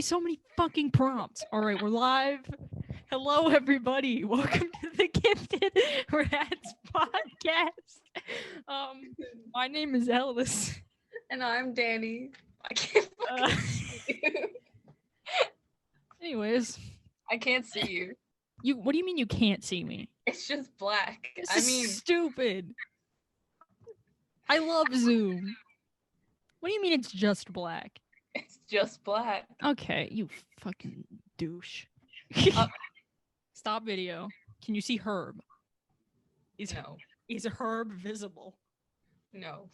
me so many fucking prompts. All right, we're live. Hello, everybody. Welcome to the Gifted Rats podcast. My name is Ellis. And I'm Danny. I can't fucking see you. Anyways, I can't see you. What do you mean you can't see me? It's just black. This is stupid. I love Zoom. What do you mean it's just black? It's just black. Okay, you fucking douche. Stop video. Can you see Herb? No. Is Herb visible? No.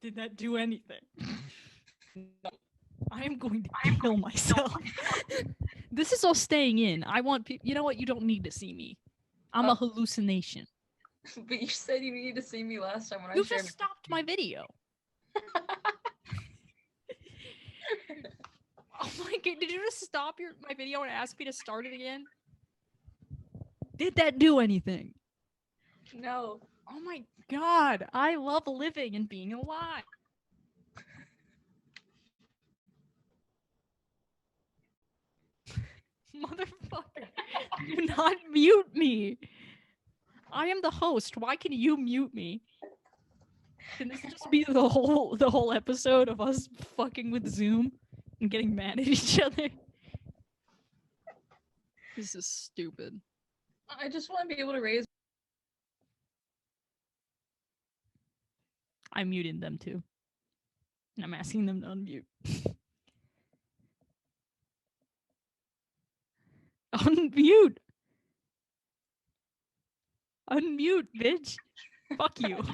Did that do anything? No. I am going to kill myself. This is all staying in. I want people. You know what? You don't need to see me. I'm a hallucination. But you said you needed to see me last time when You I shared. just stopped my video. Oh my god! Did you just stop my video and ask me to start it again? Did that do anything? No. Oh my god! I love living and being alive. Motherfucker! Do not mute me. I am the host. Why can you mute me? Can this just be the whole episode of us fucking with Zoom and getting mad at each other? This is stupid. I just want to be able to raise. I muted them too. And I'm asking them to unmute. Unmute! Unmute, bitch! Fuck you.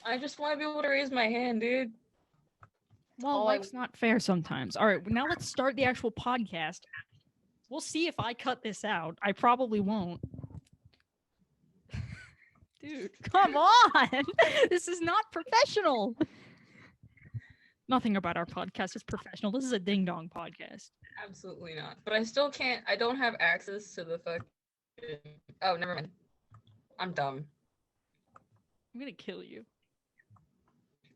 I just want to be able to raise my hand, dude. Well, life's not fair sometimes. All right, now let's start the actual podcast. We'll see if I cut this out. I probably won't. Dude, come on! This is not professional. Nothing about our podcast is professional. This is a ding-dong podcast. Absolutely not. But I still can't. I don't have access to the fucking. Oh, never mind. I'm dumb. I'm gonna kill you.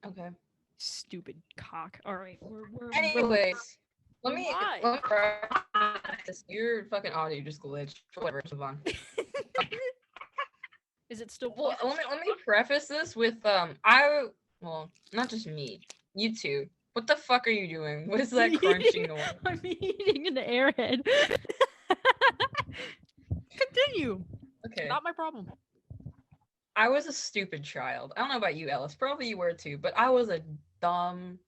Okay. Stupid cock. All right, we're Anyways, let me live. practice. Your fucking audio just glitched. Whatever, let's move on. Is it still? Well, let me preface this with well, not just me, you two. What the fuck are you doing? What is that crunching noise? I'm eating an airhead. Continue. Okay. Not my problem. I was a stupid child. I don't know about you, Ellis. Probably you were too, but I was a dumb,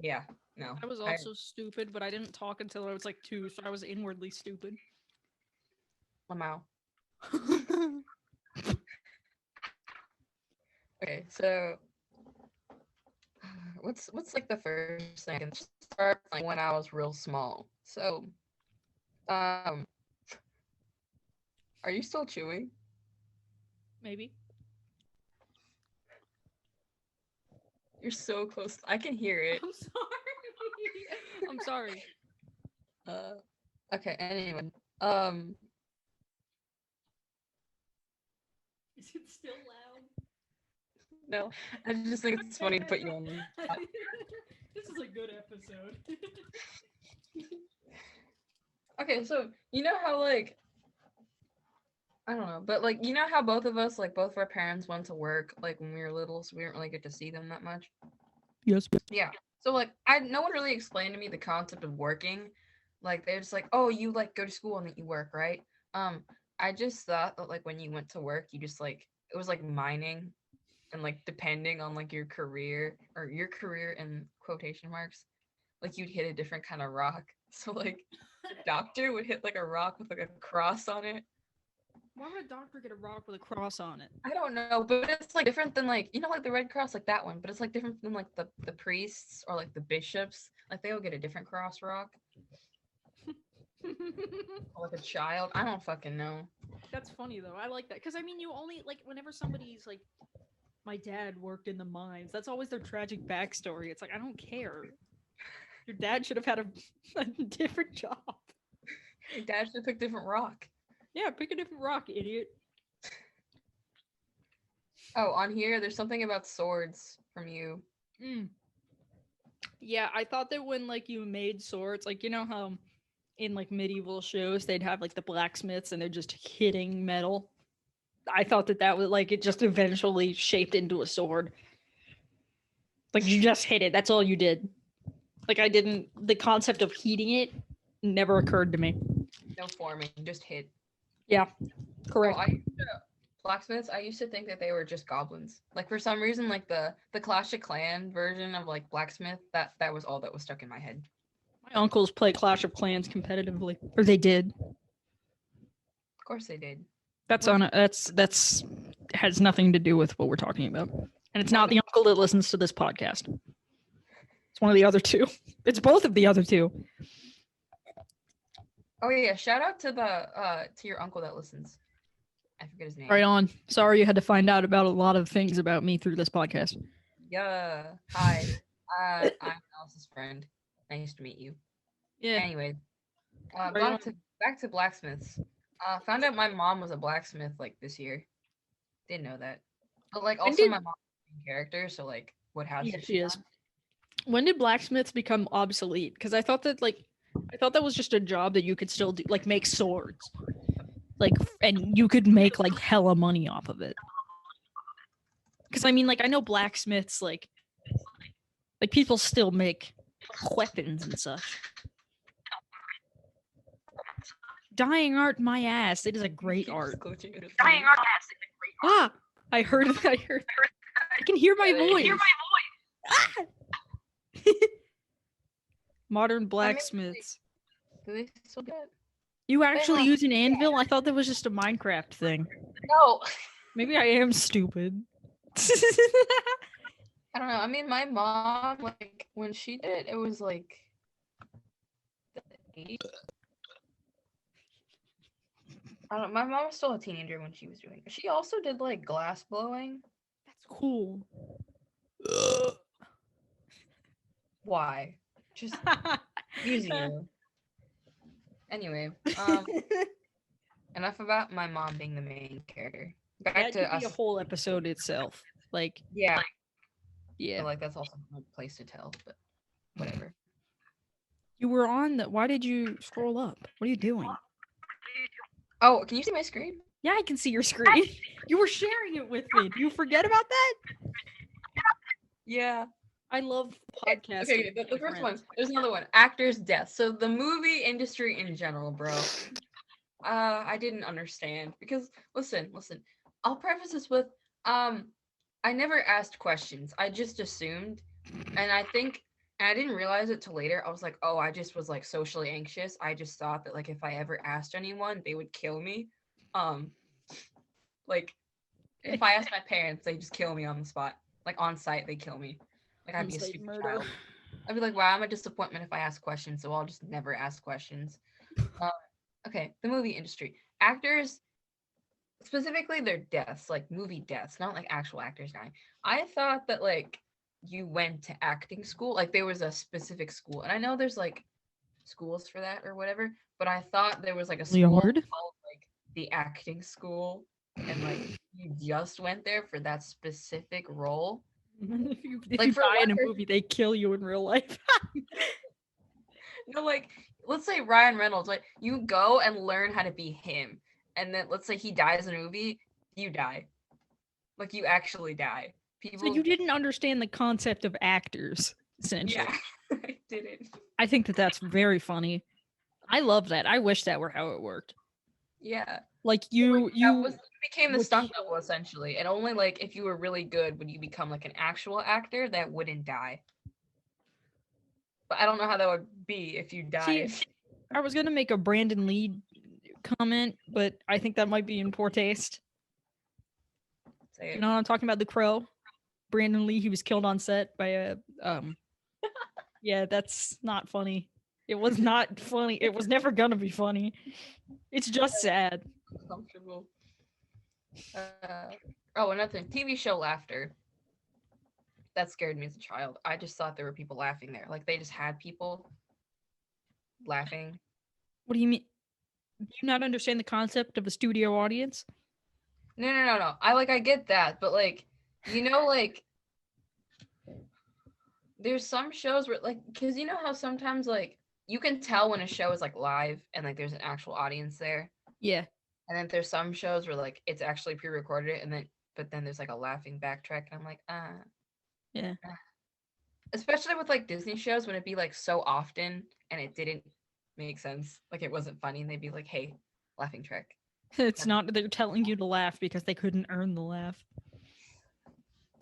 yeah, no. I was also stupid, but I didn't talk until I was like 2, so I was inwardly stupid. Lamau. Okay, so what's like the first thing I can start like when I was real small. So, are you still chewing? Maybe. You're so close. I can hear it. I'm sorry. I'm sorry. Okay, anyway. Is it still loud? No, I just think it's funny to put you on. This is a good episode. Okay, so you know how like I don't know, but like you know how both of us, like both of our parents went to work like when we were little, so we didn't really get to see them that much. Yes. Yeah. So like no one really explained to me the concept of working. Like they're just like, oh, you like go to school and then you work, right? I just thought that like when you went to work, you just like it was like mining, and like depending on like your career in quotation marks, like you'd hit a different kind of rock. So like the doctor would hit like a rock with like a cross on it. Why would a doctor get a rock with a cross on it? I don't know, but it's like different than like like the Red Cross, like that one, but it's like different than like the priests or like the bishops. Like they'll get a different cross rock. Or like a child. I don't fucking know. That's funny though. I like that because I mean, you only like whenever somebody's like, my dad worked in the mines. That's always their tragic backstory. It's like I don't care. Your dad should have had a different job. Your dad should have picked a different rock. Yeah, pick a different rock, idiot. Oh, on here, there's something about swords from you. Mm. Yeah, I thought that when like you made swords, like you know how in like medieval shows they'd have like the blacksmiths and they're just hitting metal. I thought that that was like it just eventually shaped into a sword. Like you just hit it. That's all you did. Like I didn't. The concept of heating it never occurred to me. No forming, just hit. Yeah, Oh, correct. blacksmiths. I used to think that they were just goblins. Like for some reason, like the Clash of Clan version of like blacksmith. That was all that was stuck in my head. My uncles play Clash of Clans competitively, or they did. Of course they did. That's on. That's has nothing to do with what we're talking about, and it's Well, I not the mean- uncle that listens to this podcast. It's one of the other two. It's both of the other two. Oh yeah, shout out to your uncle that listens. I forget his name. Right on. Sorry you had to find out about a lot of things about me through this podcast. Yeah. Hi. I'm Alice's friend. Nice to meet you. Yeah. Anyway, Right back to blacksmiths. Found out my mom was a blacksmith like this year. Didn't know that. But like also my mom's a main character, so like what house Yeah, is she is. When did blacksmiths become obsolete? Because I thought that was just a job that you could still do, like make swords, like, and you could make like hella money off of it. Because I mean, like I know blacksmiths, like people still make weapons and such. Dying art, my ass. It is a great art. Dying art. Ah, I heard. I can hear my voice. Ah! Modern blacksmiths. Do they still get? You actually use an anvil? I thought that was just a Minecraft thing. No. Maybe I am stupid. I don't know. I mean, my mom, like, when she did it, it was like the 80s. I don't know. My mom was still a teenager when she was doing it. She also did like glass blowing. That's cool. Why? Just using you. Anyway, enough about my mom being the main character. Back That to could us. be a whole episode itself. Like, Yeah. yeah. But, like that's also a place to tell, but whatever. You were on the. Why did you scroll up? What are you doing? Oh, can you see my screen? Yeah, I can see your screen. You were sharing it with me. Do you forget about that? Yeah. I love podcasting. Okay, the first one. There's another one. Actors' death. So the movie industry in general, bro. I didn't understand because listen. I'll preface this with I never asked questions. I just assumed, and I didn't realize it till later. I was like, oh, I just was like socially anxious. I just thought that like if I ever asked anyone, they would kill me. Like if I asked my parents, they just kill me on the spot. Like on site, they kill me. Like I'd be a stupid child. I'd be like, wow, I'm a disappointment if I ask questions, so I'll just never ask questions. Okay, the movie industry. Actors, specifically their deaths, like movie deaths, not like actual actors dying. I thought that like you went to acting school, like there was a specific school. And I know there's like schools for that or whatever, but I thought there was like a school called like the acting school and like you just went there for that specific role. if you die in a movie, they kill you in real life. No, like let's say Ryan Reynolds, like you go and learn how to be him, and then let's say he dies in a movie, you die. Like you actually die. So you didn't understand the concept of actors, essentially. Yeah, I didn't. I think that that's very funny. I love that. I wish that were how it worked. Yeah. Like you became the stunt double essentially, and only like if you were really good would you become like an actual actor that wouldn't die. But I don't know how that would be if you died. See, I was gonna make a Brandon Lee comment, but I think that might be in poor taste. You know what I'm talking about? The Crow. Brandon Lee, he was killed on set by a yeah, that's not funny. It was not funny. It was never gonna be funny. It's just sad. Comfortable. Oh, another thing. TV show laughter. That scared me as a child. I just thought there were people laughing there. Like they just had people laughing. What do you mean? Do you not understand the concept of a studio audience? No. I get that, but like You know, like there's some shows where like because you know how sometimes like you can tell when a show is like live and like there's an actual audience there. Yeah. And then there's some shows where like it's actually pre-recorded and then but then there's like a laughing backtrack and I'm like, Yeah. especially with like Disney shows when it'd be like so often and it didn't make sense. Like it wasn't funny and they'd be like, hey, laughing track. It's not they're telling you to laugh because they couldn't earn the laugh.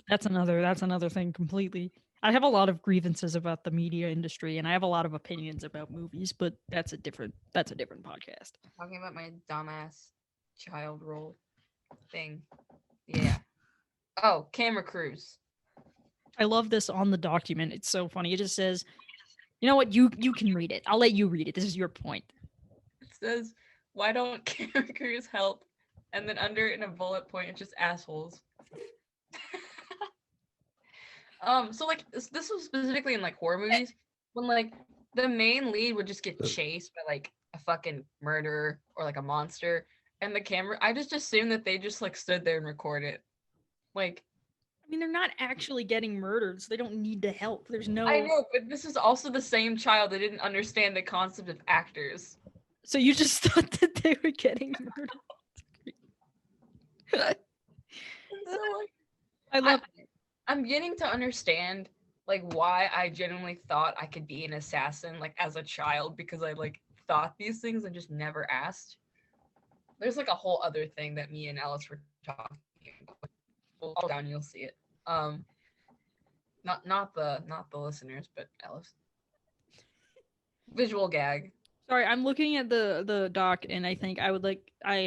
That's another thing completely. I have a lot of grievances about the media industry and I have a lot of opinions about movies, but that's a different podcast. Talking about my dumbass child role thing. Yeah. Oh, camera crews. I love this on the document. It's so funny. It just says, you know what, you can read it. I'll let you read it. This is your point. It says, why don't camera crews help? And then under in a bullet point, it's just assholes. So like this was specifically in like horror movies when like the main lead would just get chased by like a fucking murderer or like a monster, and the camera. I just assumed that they just like stood there and record it. Like I mean, they're not actually getting murdered, so they don't need to help. There's no. I know, but this is also the same child that didn't understand the concept of actors. So you just thought that they were getting murdered. So like, I love I'm beginning to understand like why I genuinely thought I could be an assassin like as a child because I like thought these things and just never asked. There's like a whole other thing that me and Ellis were talking about. We'll scroll down, you'll see it. Not the listeners, but Ellis. Visual gag. Sorry, I'm looking at the doc, and I think I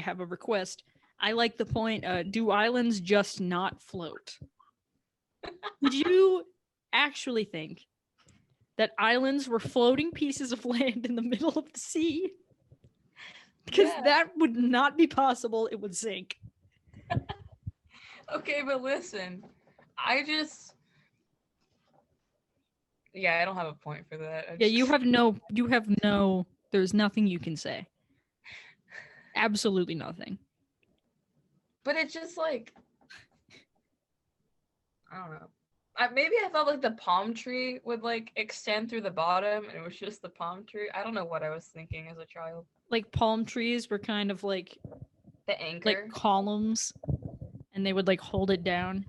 have a request. I like the point. Do islands just not float? Did you actually think that islands were floating pieces of land in the middle of the sea? Because that would not be possible. It would sink. Okay, but listen, I don't have a point for that. You have no, there's nothing you can say. Absolutely nothing. But it's just like, I don't know. Maybe I thought like the palm tree would like extend through the bottom and it was just the palm tree. I don't know what I was thinking as a child. Like palm trees were kind of like the anchor, like columns, and they would like hold it down.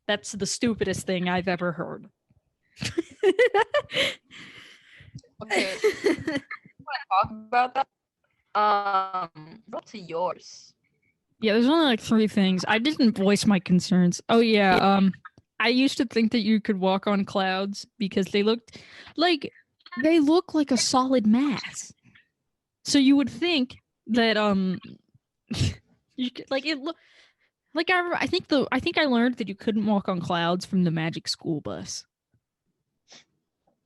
That's the stupidest thing I've ever heard. Okay, I want to talk about that. What's yours? Yeah, there's only like 3 things. I didn't voice my concerns. Oh yeah, I used to think that you could walk on clouds because they look like a solid mass. So you would think that you could, like it look like I think I learned that you couldn't walk on clouds from the Magic School Bus.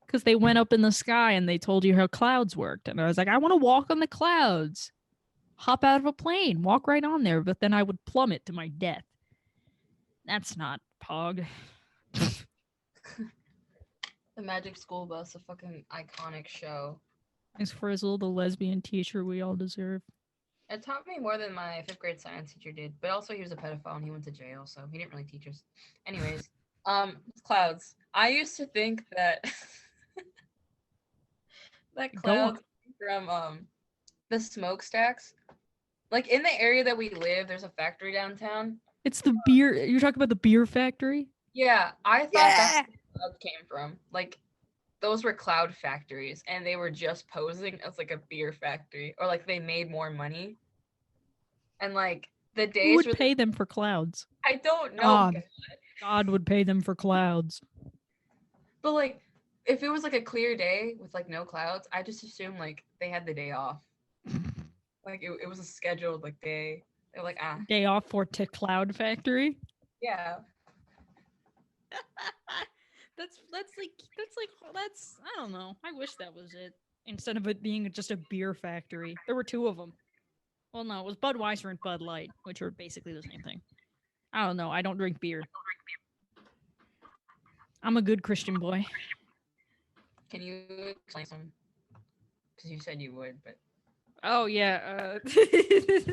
Because they went up in the sky and they told you how clouds worked. And I was like, I want to walk on the clouds. Hop out of a plane, walk right on there, but then I would plummet to my death. That's not Pog. The Magic School Bus, a fucking iconic show. Miss Frizzle, the lesbian teacher we all deserve. It taught me more than my 5th grade science teacher did, but also he was a pedophile and he went to jail, so he didn't really teach us. Anyways, clouds. I used to think that that clouds from the smokestacks. Like in the area that we live, there's a factory downtown. It's the beer. You're talking about the beer factory? Yeah, I thought that's where clouds came from. Like those were cloud factories, and they were just posing as like a beer factory, or like they made more money. And like the days Who would pay them for clouds? I don't know. God would pay them for clouds. But like, if it was like a clear day with like no clouds, I just assumed like they had the day off. Like it was a scheduled like day. They're like day off for to cloud factory. Yeah. that's I don't know. I wish that was it instead of it being just a beer factory. There were 2 of them. Well, no, it was Budweiser and Bud Light, which are basically the same thing. I don't know. I don't drink beer. I'm a good Christian boy. Can you explain some? Because you said you would, but. Oh yeah. You just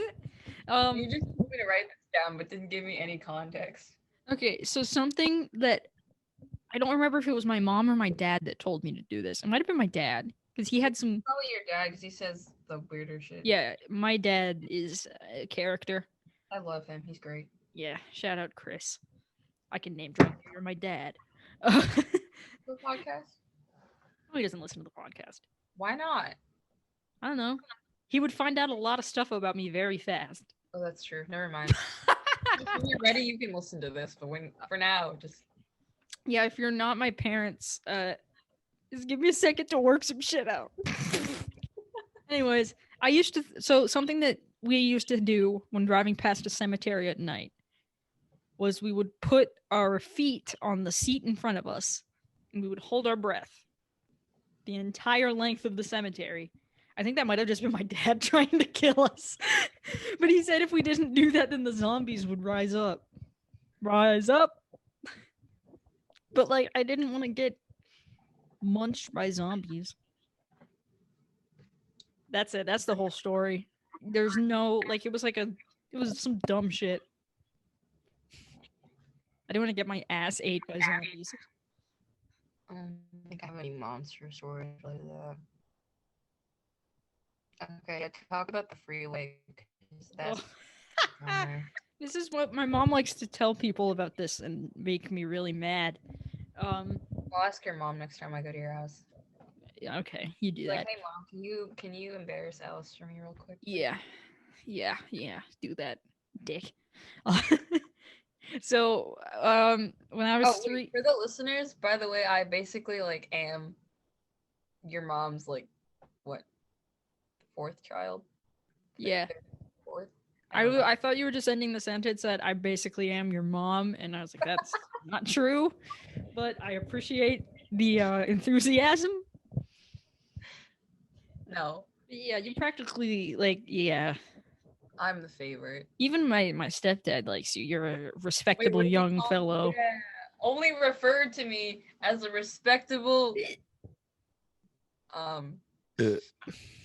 told me to write this down, but didn't give me any context. Okay, so something that I don't remember if it was my mom or my dad that told me to do this. It might have been my dad because he had some. Probably your dad, because he says the weirder shit. Yeah, my dad is a character. I love him. He's great. Yeah, shout out Chris. I can name drop you. You're my dad. The podcast? He doesn't listen to the podcast. Why not? I don't know. He would find out a lot of stuff about me very fast. Oh, that's true. Never mind. When you're ready, you can listen to this. But for now, just Yeah, if you're not my parents, just give me a second to work some shit out. Anyways, I used to so something that we used to do when driving past a cemetery at night was we would put our feet on the seat in front of us and we would hold our breath the entire length of the cemetery. I think that might have just been my dad trying to kill us. But he said if we didn't do that, then the zombies would rise up. Rise up. But like, I didn't want to get munched by zombies. That's it. That's the whole story. There's no, like, it was some dumb shit. I didn't want to get my ass ate by zombies. I don't think I have any monster stories like that. Okay, talk about the freeway. That's This is what my mom likes to tell people about this and make me really mad. I'll ask your mom next time I go to your house. Yeah, okay, you do Like, that. hey mom, can you embarrass Ellis for me real quick? Yeah, do that, dick. So, when I was 3, for the listeners, by the way, I basically like am your mom's like what, fourth child? Yeah. Fourth. I thought you were just ending the sentence that I basically am your mom, and I was like, that's not true, but I appreciate the enthusiasm. No. Yeah, you practically like, yeah. I'm the favorite. Even my stepdad likes you. You're a respectable young fellow. Yeah. Only referred to me as a respectable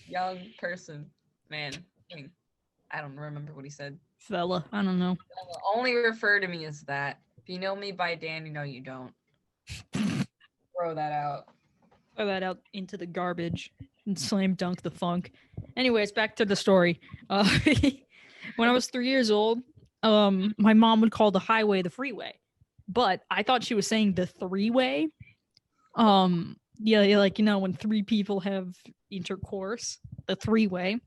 young person. Man. I don't remember what he said. Fella, I don't know. Only refer to me as that. If you know me by Dan, you know you don't. Throw that out. Throw that out into the garbage and slam dunk the funk. Anyways, back to the story. When I was 3 years old, my mom would call the highway the freeway, but I thought she was saying the three-way. Yeah, like, you know, when 3 people have intercourse, the three-way.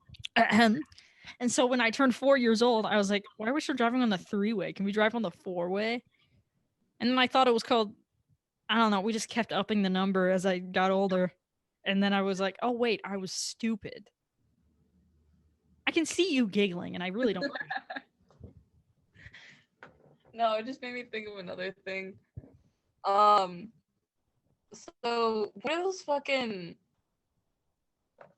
And so when I turned 4 years old, I was like, why are we still driving on the three-way? Can we drive on the four-way? And then I thought it was called, I don't know, we just kept upping the number as I got older. And then I was like, oh, wait, I was stupid. I can see you giggling, and I really don't like it. No, it just made me think of another thing. So what are those fucking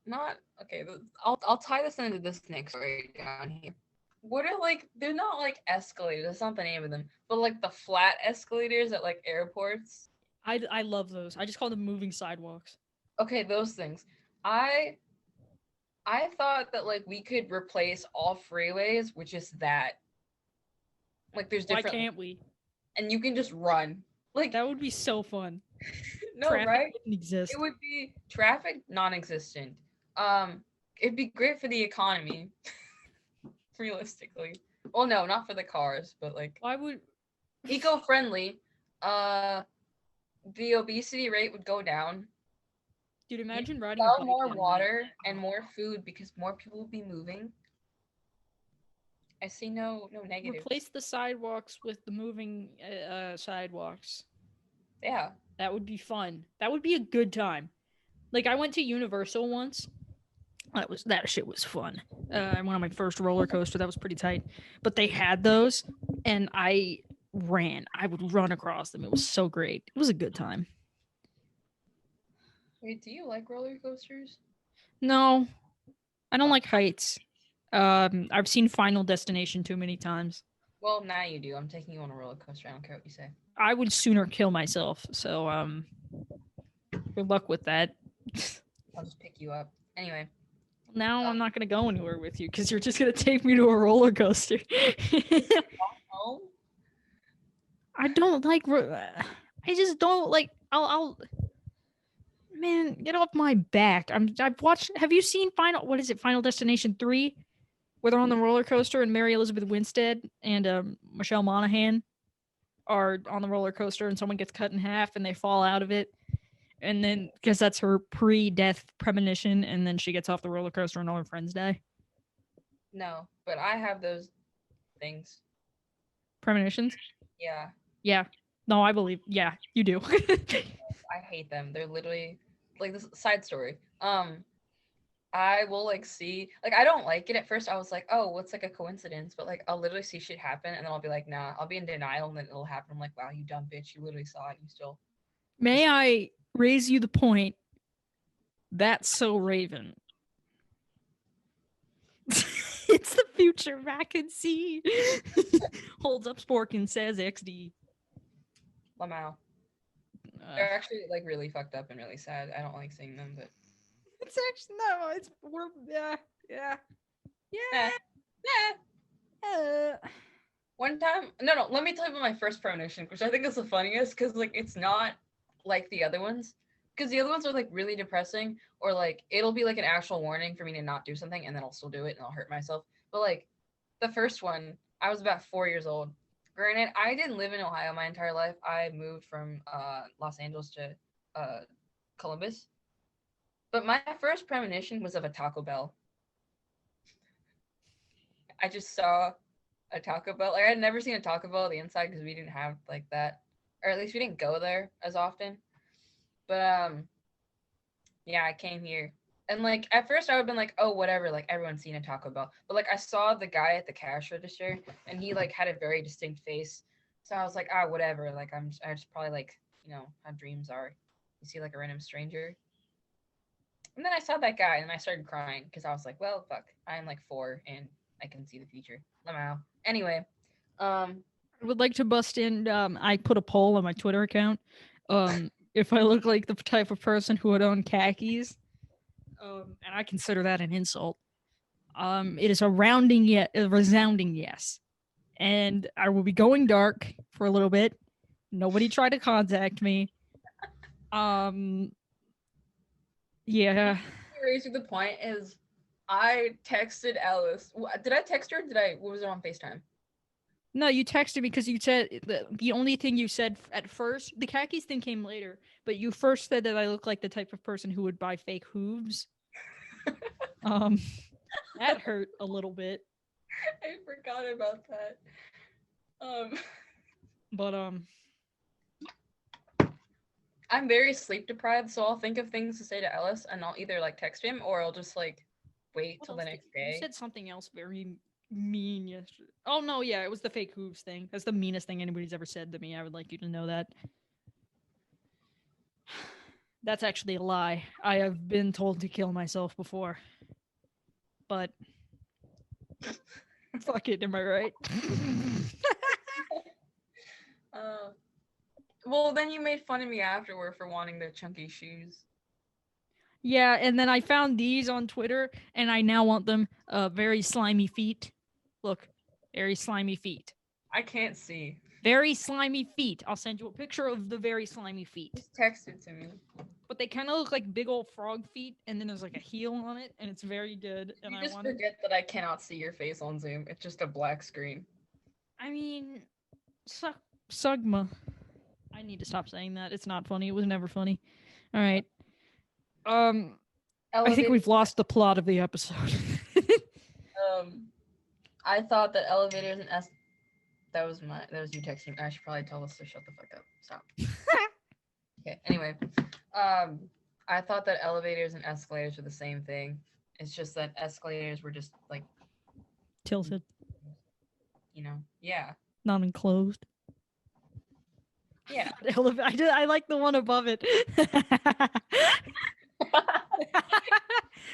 not okay, I'll tie this into this next story down here. What are like, they're not like escalators, that's not the name of them, but like the flat escalators at like airports. I love those. I just call them moving sidewalks. Okay, those things. I thought that like we could replace all freeways with just that. Like there's different. Why can't we? And you can just run. Like that would be so fun. No, traffic right? Wouldn't exist. It would be traffic non-existent. It'd be great for the economy. Realistically. Well, no, not for the cars, but like why would eco-friendly. The obesity rate would go down. Dude, imagine riding a bike more water and more food because more people will be moving. I see no negative. Replace the sidewalks with the moving sidewalks. Yeah. That would be fun. That would be a good time. Like, I went to Universal once. That shit was fun. I went on my first roller coaster. That was pretty tight. But they had those, and I ran. I would run across them. It was so great. It was a good time. Wait, do you like roller coasters? No, I don't like heights. I've seen Final Destination too many times. Well, now you do. I'm taking you on a roller coaster. I don't care what you say. I would sooner kill myself. So, good luck with that. I'll just pick you up. Anyway. Now I'm not going to go anywhere with you because you're just going to take me to a roller coaster. I don't like. I just don't like. I'll. Man, get off my back. I've watched. Have you seen Final? What is it? Final Destination 3, where they're on the roller coaster and Mary Elizabeth Winstead and Michelle Monaghan are on the roller coaster and someone gets cut in half and they fall out of it. And then, because that's her pre-death premonition, and then she gets off the roller coaster and all her friends die. No, but I have those things. Premonitions? Yeah, Yeah. No, I believe. Yeah, you do. I hate them. They're literally like this side story. I will like see like I don't like it at first. I was like, oh, what's like a coincidence? But like I'll literally see shit happen and then I'll be like, nah, I'll be in denial and then it'll happen. I'm like, wow, you dumb bitch, you literally saw it, you still May I raise you the point? That's so Raven. It's the future I can see. Holds up spork and says XD. Lamau. They're actually like really fucked up and really sad. I don't like seeing them, but It's actually no. It's we're yeah. eh, one time, no, let me tell you about my first premonition, which I think is the funniest because like it's not like the other ones. Because the other ones are like really depressing, or like it'll be like an actual warning for me to not do something, and then I'll still do it and I'll hurt myself. But like the first one, I was about 4 years old. Granted, I didn't live in Ohio my entire life. I moved from Los Angeles to Columbus. But my first premonition was of a Taco Bell. I just saw a Taco Bell. Like I had never seen a Taco Bell on the inside because we didn't have like that, or at least we didn't go there as often. But yeah, I came here. And like at first I would have been like, oh whatever, like everyone's seen a Taco Bell. But like I saw the guy at the cash register and he like had a very distinct face. So I was like, ah, whatever. Like I just probably like, you know, how dreams are. You see like a random stranger. And then I saw that guy and I started crying because I was like, well, fuck. I'm like 4 and I can see the future. Somehow. Anyway, I would like to bust in. I put a poll on my Twitter account. If I look like the type of person who would own khakis, and I consider that an insult. It is a resounding yes. And I will be going dark for a little bit. Nobody tried to contact me. Yeah. raising the point is I texted Ellis. Did I text her? What was it on FaceTime? No, you texted because you said the only thing you said at first, the khakis thing came later, but you first said that I look like the type of person who would buy fake hooves. That hurt a little bit. I forgot about that. But I'm very sleep deprived, so I'll think of things to say to Ellis, and I'll either like text him or I'll just like wait till the next day. You said something else very mean yesterday. Oh no, yeah, it was the fake hooves thing. That's the meanest thing anybody's ever said to me. I would like you to know that. That's actually a lie. I have been told to kill myself before. But fuck it, am I right? Well, then you made fun of me afterward for wanting the chunky shoes. Yeah, and then I found these on Twitter, and I now want them. Very slimy feet. Look, very slimy feet. I can't see. Very slimy feet. I'll send you a picture of the very slimy feet. Just text it to me. But they kind of look like big old frog feet, and then there's like a heel on it, and it's very good. And you just forget that I cannot see your face on Zoom. It's just a black screen. I mean, Sugma. I need to stop saying that. It's not funny. It was never funny. All right. I think we've lost the plot of the episode. I thought that elevators and that was you texting. I should probably tell us to shut the fuck up. Stop. Okay. Anyway, I thought that elevators and escalators were the same thing. It's just that escalators were just like tilted. You know. Yeah. Not enclosed. Yeah. I like the one above it.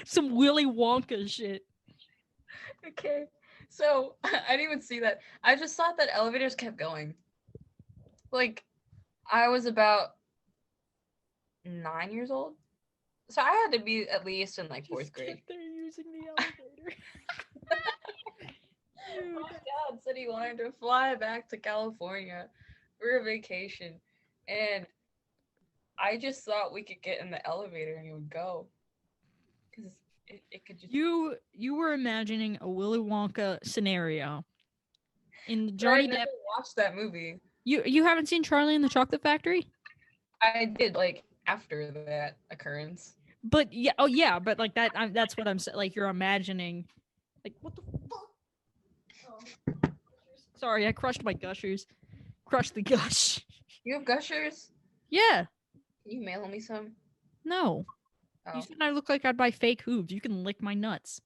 Some Willy Wonka shit. Okay. So I didn't even see that. I just thought that elevators kept going. Like, I was about 9 years old. So I had to be at least in like 4th grade. They're using the elevator. My dad said he wanted to fly back to California were on vacation, and I just thought we could get in the elevator and it would go, because it could just. You were imagining a Willy Wonka scenario in the But I Johnny never Depp. watched that movie. You haven't seen Charlie and the Chocolate Factory? I did like after that occurrence. But yeah, oh yeah, but like that. That's what I'm saying. Like you're imagining, like what the fuck? Oh. Sorry, I crushed my gushers. Crushed the gush. You have gushers? Yeah. Can you mail me some? No. Oh. You said I look like I'd buy fake hooves. You can lick my nuts.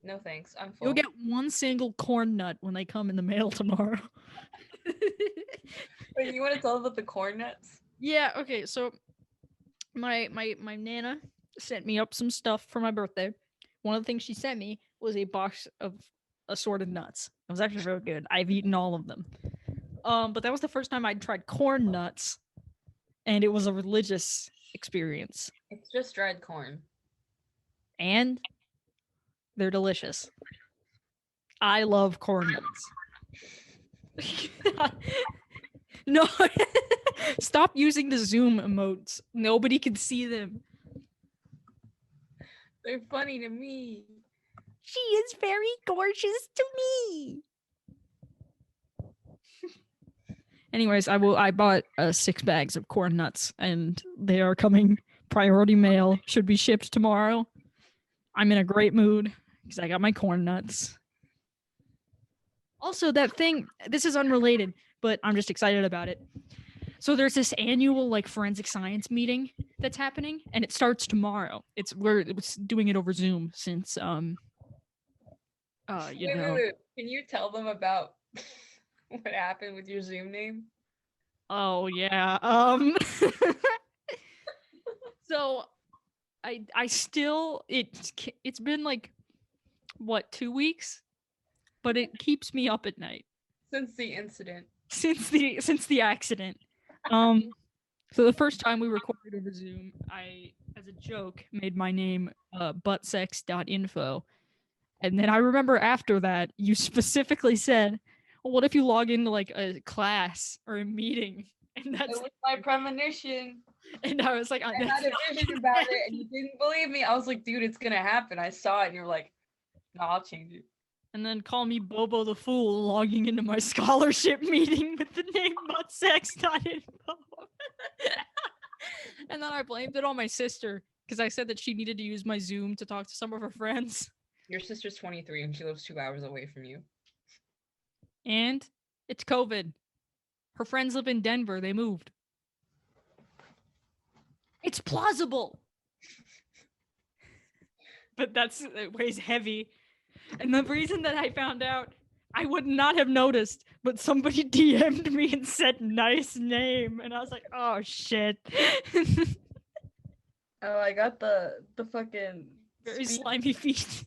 No thanks. I'm full. You'll get one single corn nut when they come in the mail tomorrow. Wait, you want to tell about the corn nuts? Yeah. Okay. So my nana sent me up some stuff for my birthday. One of the things she sent me was a box of assorted nuts. It was actually very good. I've eaten all of them. But that was the first time I'd tried corn nuts, and it was a religious experience. It's just dried corn. And they're delicious. I love corn nuts. No, stop using the Zoom emotes. Nobody can see them. They're funny to me. She is very gorgeous to me. Anyways, I bought 6 bags of corn nuts, and they are coming priority mail. Should be shipped tomorrow. I'm in a great mood because I got my corn nuts. Also, that thing, this is unrelated, but I'm just excited about it. So there's this annual like forensic science meeting that's happening, and it starts tomorrow. We're doing it over Zoom since Wait. Can you tell them about what happened with your Zoom name? Oh yeah. So I still it's been like what 2 weeks, but it keeps me up at night since the incident. Since the accident. So the first time we recorded over Zoom, I, as a joke, made my name buttsex.info. And then I remember after that, you specifically said, well, what if you log into like a class or a meeting? And that's it was my premonition. And I was like, I had a vision about it and you didn't believe me. I was like, dude, it's gonna happen. I saw it and you're like, no, I'll change it. And then call me Bobo the Fool logging into my scholarship meeting with the name buttsex.info. And then I blamed it on my sister because I said that she needed to use my Zoom to talk to some of her friends. Your sister's 23 and she lives 2 hours away from you. And it's COVID. Her friends live in Denver. They moved. It's plausible. But it weighs heavy. And the reason that I found out, I would not have noticed, but somebody DM'd me and said, nice name. And I was like, oh, shit. Oh, I got the fucking... Very slimy feet.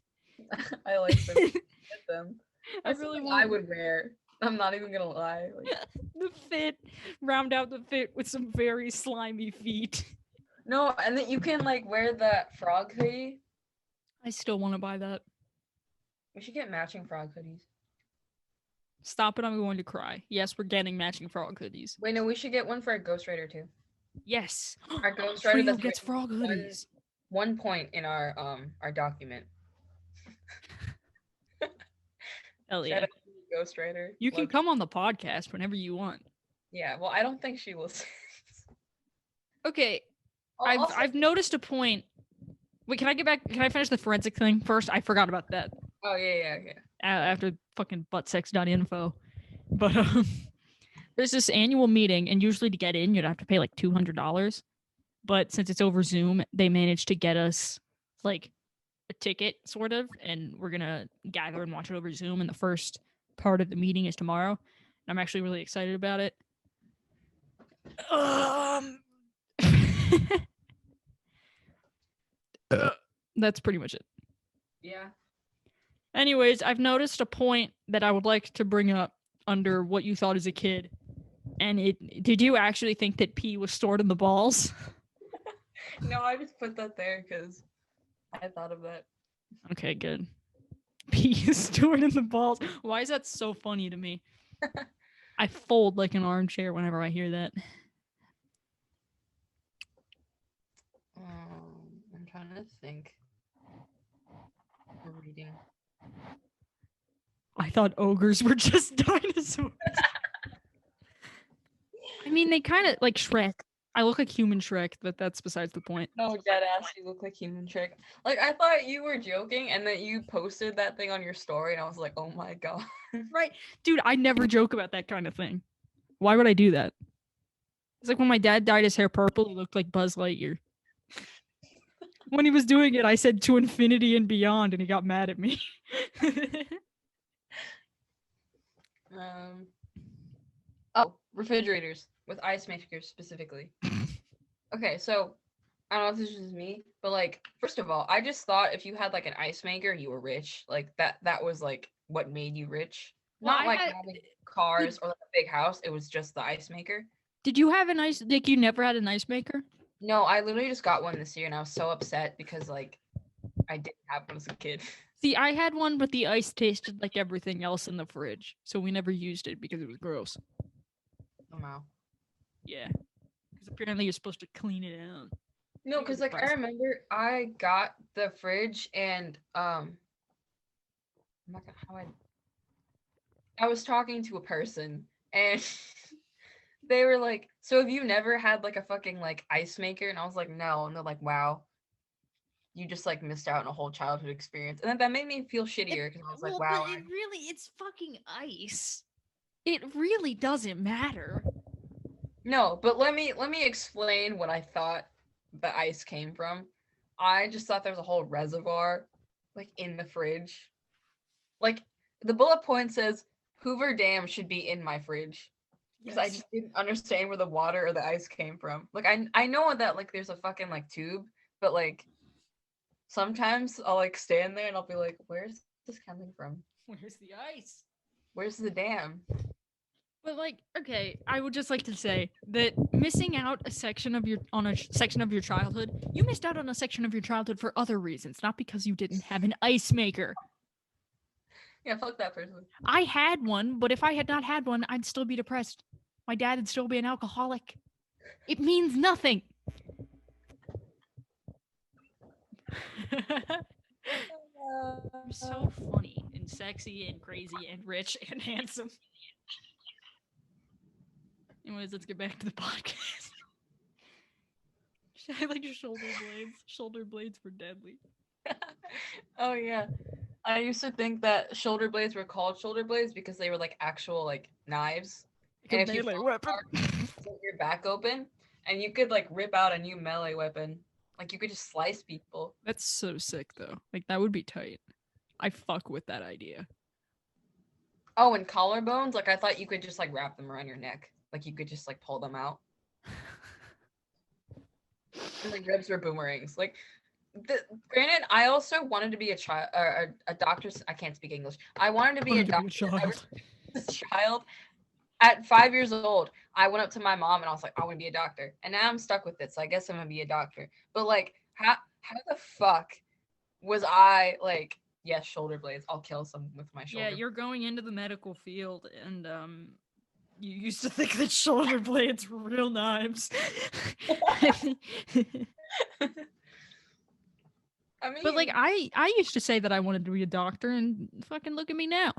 I like them. Get them. I really want... I would wear. I'm not even gonna lie. Like... The fit. Round out the fit with some very slimy feet. No, and then you can like wear that frog hoodie. I still want to buy that. We should get matching frog hoodies. Stop it, I'm going to cry. Yes, we're getting matching frog hoodies. Wait, no, we should get one for our Ghost Rider too. Yes. Our Ghost Rider gets frog hoodies. One point in our document. Hell yeah. Ghost Rider. You can come on the podcast whenever you want. Yeah, well, I don't think she listens. Okay. I've noticed a point. Wait, can I finish the forensic thing first? I forgot about that. Oh, yeah. After fucking buttsex.info. But there's this annual meeting, and usually to get in, you'd have to pay like $200. But since it's over Zoom, they managed to get us like a ticket, sort of, and we're gonna gather and watch it over Zoom. And the first part of the meeting is tomorrow. And I'm actually really excited about it. That's pretty much it. Yeah. Anyways, I've noticed a point that I would like to bring up under what you thought as a kid. And did you actually think that pee was stored in the balls? No, I just put that there because I thought of that. Okay, good. Pee is stored in the balls. Why is that so funny to me? I fold like an armchair whenever I hear that. I'm trying to think. I'm reading. I thought ogres were just dinosaurs. I mean, they kind of like Shrek. I look like human Shrek, but that's besides the point. No, deadass, you look like human trick. Like, I thought you were joking, and then you posted that thing on your story, and I was like, oh my god. Right. Dude, I never joke about that kind of thing. Why would I do that? It's like when my dad dyed his hair purple, he looked like Buzz Lightyear. When he was doing it, I said to infinity and beyond, and he got mad at me. Oh, refrigerators with ice makers specifically. Okay, so I don't know if this is just me, but like, first of all, I just thought if you had like an ice maker, you were rich. Like that was like what made you rich. Well, Not like having cars or like a big house. It was just the ice maker. Did you have an ice? Like you never had an ice maker? No, I literally just got one this year, and I was so upset because like I didn't have one as a kid. See, I had one, but the ice tasted like everything else in the fridge, so we never used it because it was gross. Oh wow. Yeah, because apparently you're supposed to clean it out. No, because like I remember I got the fridge and I'm not gonna how I was talking to a person and they were like, so have you never had like a fucking like ice maker? And I was like, no. And they're like, wow, you just like missed out on a whole childhood experience. And then that made me feel shittier because I was like, wow. But it's fucking ice. It really doesn't matter. No, but let me explain what I thought the ice came from. I just thought there was a whole reservoir like in the fridge. Like the bullet point says Hoover Dam should be in my fridge. Because I just didn't understand where the water or the ice came from. Like I know that like there's a fucking like tube, but like sometimes I'll like stand there and I'll be like, where's this coming from? Where's the ice? Where's the dam? But like, okay, I would just like to say that missing out a section of your section of your childhood, you missed out on a section of your childhood for other reasons, not because you didn't have an ice maker. Yeah, fuck that person. I had one, but if I had not had one, I'd still be depressed. My dad would still be an alcoholic. It means nothing. You're so funny and sexy and crazy and rich and handsome. Anyways, let's get back to the podcast. I like your shoulder blades. Shoulder blades were deadly. Oh yeah. I used to think that shoulder blades were called shoulder blades because they were like actual like knives. And if you weapon. Put your back open and you could like rip out a new melee weapon. Like you could just slice people. That's so sick though. Like that would be tight. I fuck with that idea. Oh, and collarbones, like I thought you could just like wrap them around your neck. Like you could just like pull them out. And like ribs were boomerangs. Like granted, I also wanted to be a child, a doctor. I can't speak English. I wanted to be a doctor. Child. At 5 years old, I went up to my mom and I was like, I want to be a doctor. And now I'm stuck with it, so I guess I'm gonna be a doctor. But like, how the fuck was I like? Yes, shoulder blades. I'll kill someone with my shoulder. Yeah, you're going into the medical field, and you used to think that shoulder blades were real knives. I mean, but like I used to say that I wanted to be a doctor, and fucking look at me now.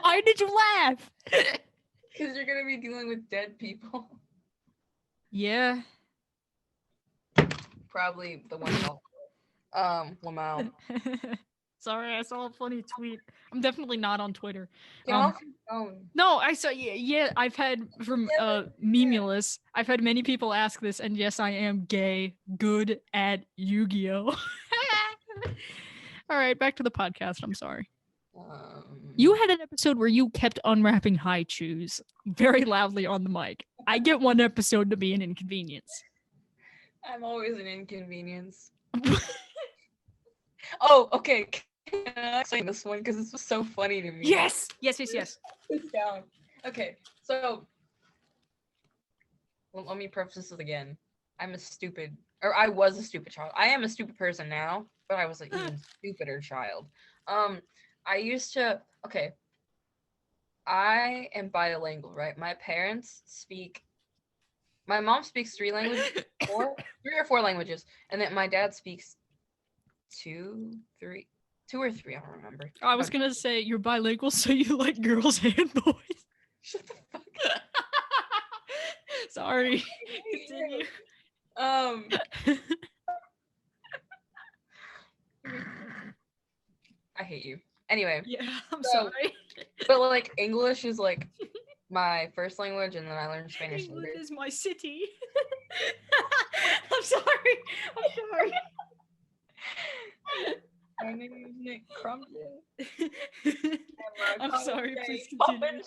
Why did you laugh? Because you're gonna be dealing with dead people. Yeah. Probably the one Lamau. Sorry, I saw a funny tweet. I'm definitely not on Twitter. Get off your phone. No, I saw. Yeah. I've had from Memulus. I've had many people ask this, and yes, I am gay. Good at Yu-Gi-Oh. All right, back to the podcast. I'm sorry. You had an episode where you kept unwrapping high chews very loudly on the mic. I get one episode to be an inconvenience. I'm always an inconvenience. Oh, okay. Can I explain this one? Because this was so funny to me. Yes. It's down. Okay, so let me preface this again. I was a stupid child. I am a stupid person now, but I was an even stupider child. I used to, okay, I am bilingual, right? My mom speaks three or four languages, and then my dad speaks two or three. I don't remember. I was gonna say you're bilingual, so you like girls and boys. Shut the fuck Sorry. Continue. up. I hate you. Anyway. Yeah, I'm So- sorry. But like English is like my first language, and then I learned Spanish England later. is my city. I'm sorry. I'm sorry. My name is Nick Crumpton. I'm sorry. Please continue.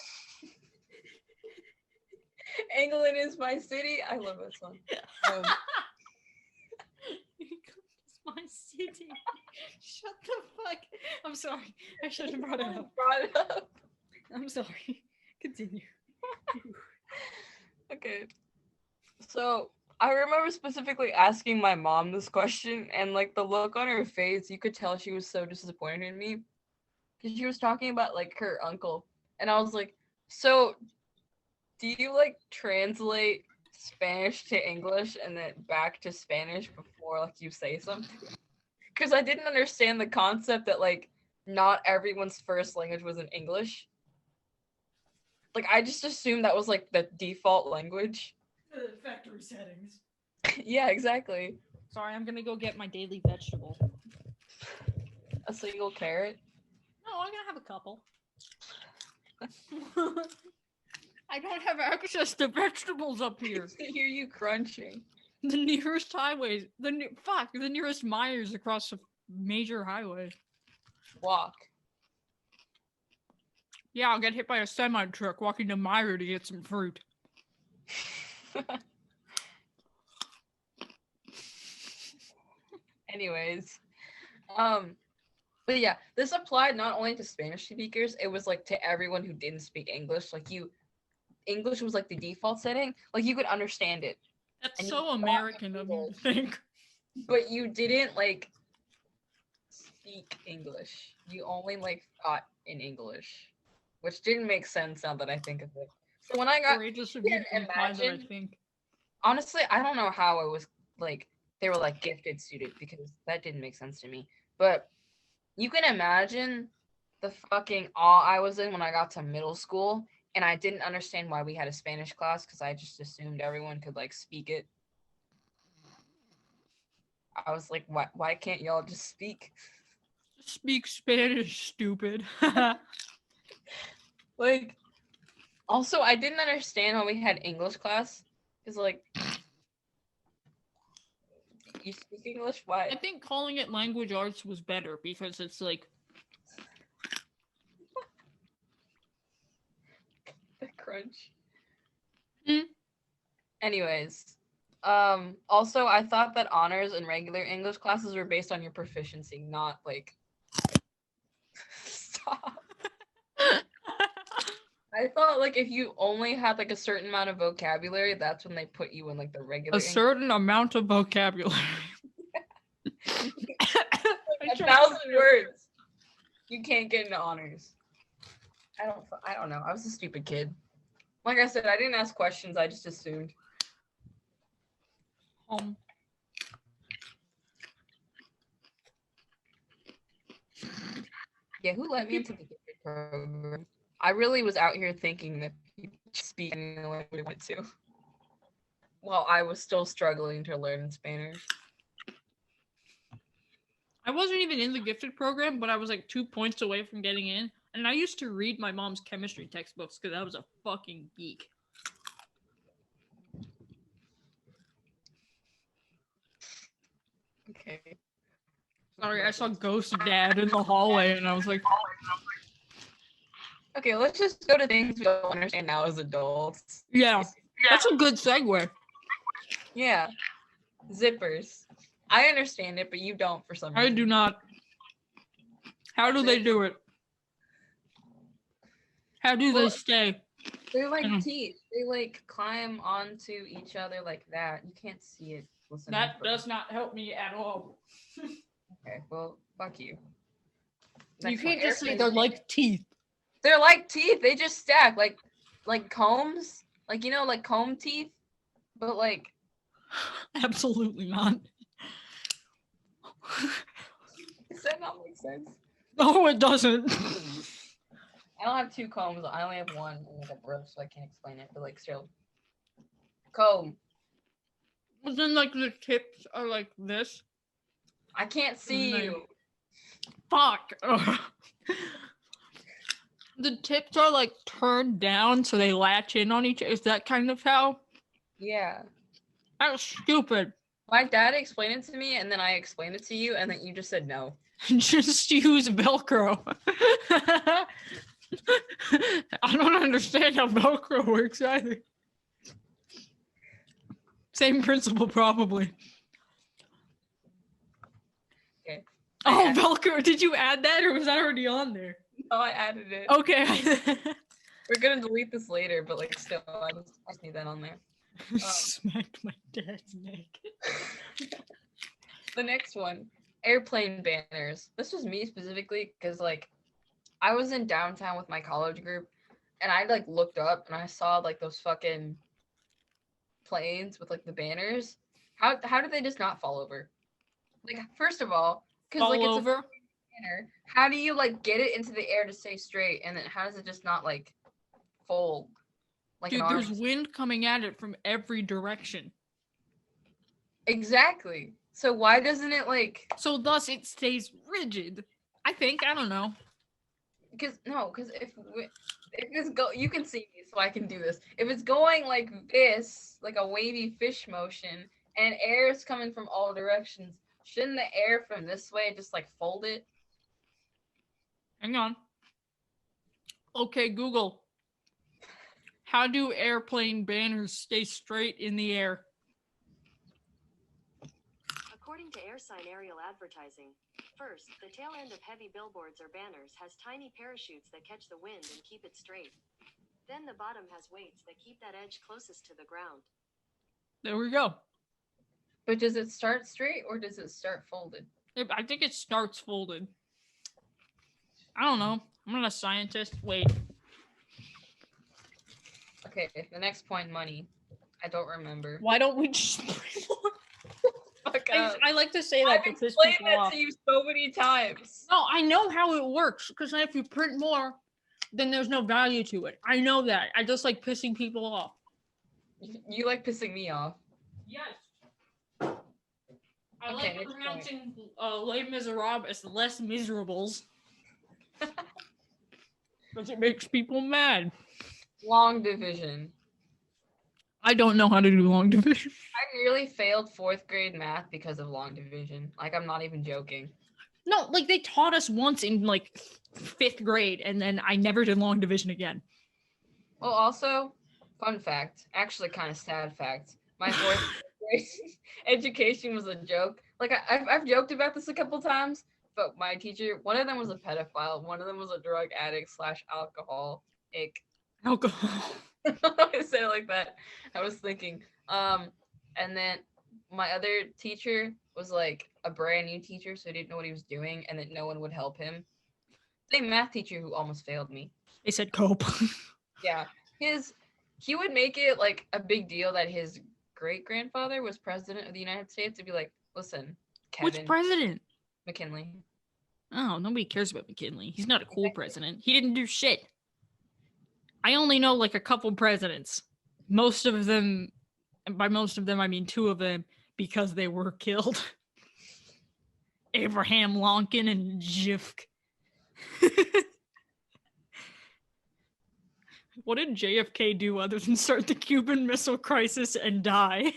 England is my city. I love that song. It's my city. Shut the fuck. I'm sorry. I should have brought it up. Brought it up. I'm sorry. Continue. Okay. So I remember specifically asking my mom this question, and like the look on her face, you could tell she was so disappointed in me. Because she was talking about like her uncle. And I was like, so do you like translate Spanish to English and then back to Spanish before like you say something? Because I didn't understand the concept that like not everyone's first language was in English. Like I just assumed that was like the default language. Factory settings. Yeah, exactly. Sorry, I'm gonna go get my daily vegetable. A single carrot. No, I'm gonna have a couple. I don't have access to vegetables up here. I hear you crunching. The nearest highways, the nearest Myers across a major highway. Walk. Yeah, I'll get hit by a semi truck walking to Meyer to get some fruit. Anyways, but yeah, this applied not only to Spanish speakers, it was like to everyone who didn't speak English. Like English was like the default setting. Like you could understand it. That's And so you American of you to think. But you didn't like speak English. You only like thought in English, which didn't make sense now that I think of it. So when I got Courageous of you to imply that I think. honestly, I don't know how it was like they were like gifted student because that didn't make sense to me. But you can imagine the fucking awe I was in when I got to middle school and I didn't understand why we had a Spanish class because I just assumed everyone could like speak it. I was like, why can't y'all just speak? Speak Spanish, stupid. Like, also, I didn't understand when we had English class. Because, like, you speak English? Why? I think calling it language arts was better because it's like The crunch. Hmm? Anyways, also, I thought that honors and regular English classes were based on your proficiency, not like. Stop. I thought like if you only had like a certain amount of vocabulary, that's when they put you in like the regular. a certain amount of vocabulary. Like 1,000 words. You can't get into honors. I don't know. I was a stupid kid. Like I said, I didn't ask questions. I just assumed. Yeah, who let me into the gifted program? I really was out here thinking that people speak any language they wanted to. While I was still struggling to learn Spanish. I wasn't even in the gifted program, but I was like 2 points away from getting in. And I used to read my mom's chemistry textbooks because I was a fucking geek. Okay. Sorry, I saw Ghost Dad in the hallway and I was like, Okay, let's just go to things we don't understand now as adults. yeah, that's a good segue. Yeah. Zippers. I understand it, but you don't for some I reason. do not. How do they do it? How do they Well, stay? They're like Mhm. teeth. They like climb onto each other like that. You can't see it. Listening, That but- does not help me at all. Okay, well, fuck you. You Next can't one, just say air they're conditioning. like teeth. They're like teeth. They just stack like combs. Like, you know, like comb teeth. But like, Absolutely not. does that not make sense? No, it doesn't. I don't have two combs. I only have one and like a brush, so I can't explain it. But like, still, comb. But then, like, the tips are like this. I can't see you. Fuck. Ugh. The tips are like turned down so they latch in on each. Is that kind of how? Yeah. That's stupid. My dad explained it to me, and then I explained it to you, and then you just said no. Just use Velcro. I don't understand how Velcro works either. Same principle, probably. Okay. Oh, Velcro. Did you add that, or was that already on there? No, I added it. Okay. We're gonna delete this later, but like, still, I just need that on there. Smacked my dad's neck. The next one, airplane banners. This was me specifically because like I was in downtown with my college group, and I like looked up and I saw like those fucking planes with like the banners. How did they just not fall over? Like, first of all, because like it's a banner. How do you like get it into the air to stay straight, and then how does it just not like fold? Like, dude, there's wind coming at it from every direction. Exactly. So why doesn't it like? So thus it stays rigid. I think. I don't know. Because if it's you can see me, so I can do this. If it's going like this, like a wavy fish motion, and air is coming from all directions, shouldn't the air from this way just like fold it? Hang on. Okay, Google. How do airplane banners stay straight in the air? According to AirSign aerial advertising, first, the tail end of heavy billboards or banners has tiny parachutes that catch the wind and keep it straight. Then the bottom has weights that keep that edge closest to the ground. There we go. But does it start straight or does it start folded? I think it starts folded. I don't know. I'm not a scientist. Wait. Okay, the next point, money. I don't remember. Why don't we just print more? Fuck up. I like to say that I've to piss explained people that off. to you so many times. No, I know how it works, because if you print more, then there's no value to it. I know that. I just like pissing people off. You like pissing me off. Yes. I like pronouncing Les Miserables as Les Miserables. Because it makes people mad. Long division. I don't know how to do long division. I nearly failed 4th grade math because of long division. Like, I'm not even joking. No, like they taught us once in like 5th grade, and then I never did long division again. Well, also, fun fact, actually kind of sad fact, my 4th grade education was a joke. Like, I've joked about this a couple times, but my teacher, one of them was a pedophile, one of them was a drug addict / alcoholic. Alcohol. I say it like that. I was thinking. And then my other teacher was like a brand new teacher, so he didn't know what he was doing, and that no one would help him. Same math teacher who almost failed me. They said cope. Yeah. He would make it like a big deal that his great grandfather was president of the United States. To be like, listen, Kevin. Which president? McKinley. Oh, nobody cares about McKinley. He's not a cool president. He didn't do shit. I only know like a couple presidents. Most of them, and by most of them, I mean 2 of them, because they were killed. Abraham Lincoln and JFK. What did JFK do other than start the Cuban Missile Crisis and die?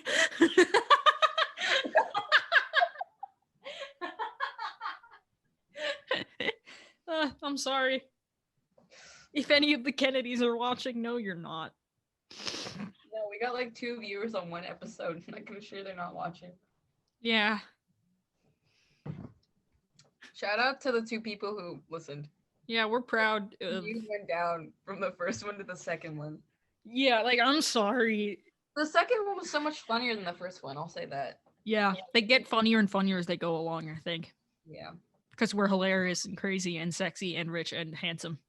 I'm sorry. If any of the Kennedys are watching, no, you're not. No, we got like 2 viewers on one episode. I'm sure they're not watching. Yeah. Shout out to the 2 people who listened. Yeah, we're proud. You went down from the first one to the second one. Yeah, like, I'm sorry. The second one was so much funnier than the first one, I'll say that. Yeah, they get funnier and funnier as they go along, I think. Yeah. Because we're hilarious and crazy and sexy and rich and handsome.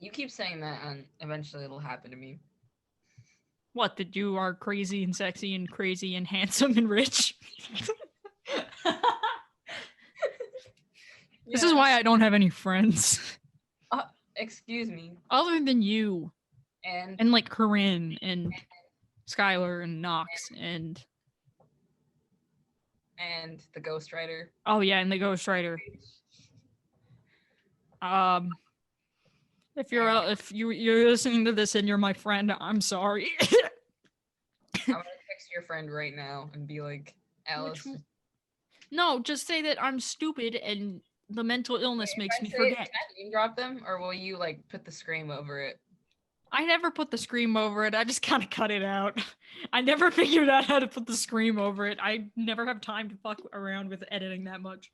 You keep saying that, and eventually it'll happen to me. What, that you are crazy and sexy and crazy and handsome and rich? This is why I don't have any friends. Excuse me. Other than you. And like Corinne and Skylar and Knox and the ghostwriter. Oh yeah, and the ghostwriter. If you're listening to this and you're my friend, I'm sorry. I'm gonna text your friend right now and be like, Alice. No, just say that I'm stupid and the mental illness makes me forget. Can I name drop them, or will you like put the scream over it? I never put the scream over it. I just kind of cut it out. I never figured out how to put the scream over it. I never have time to fuck around with editing that much.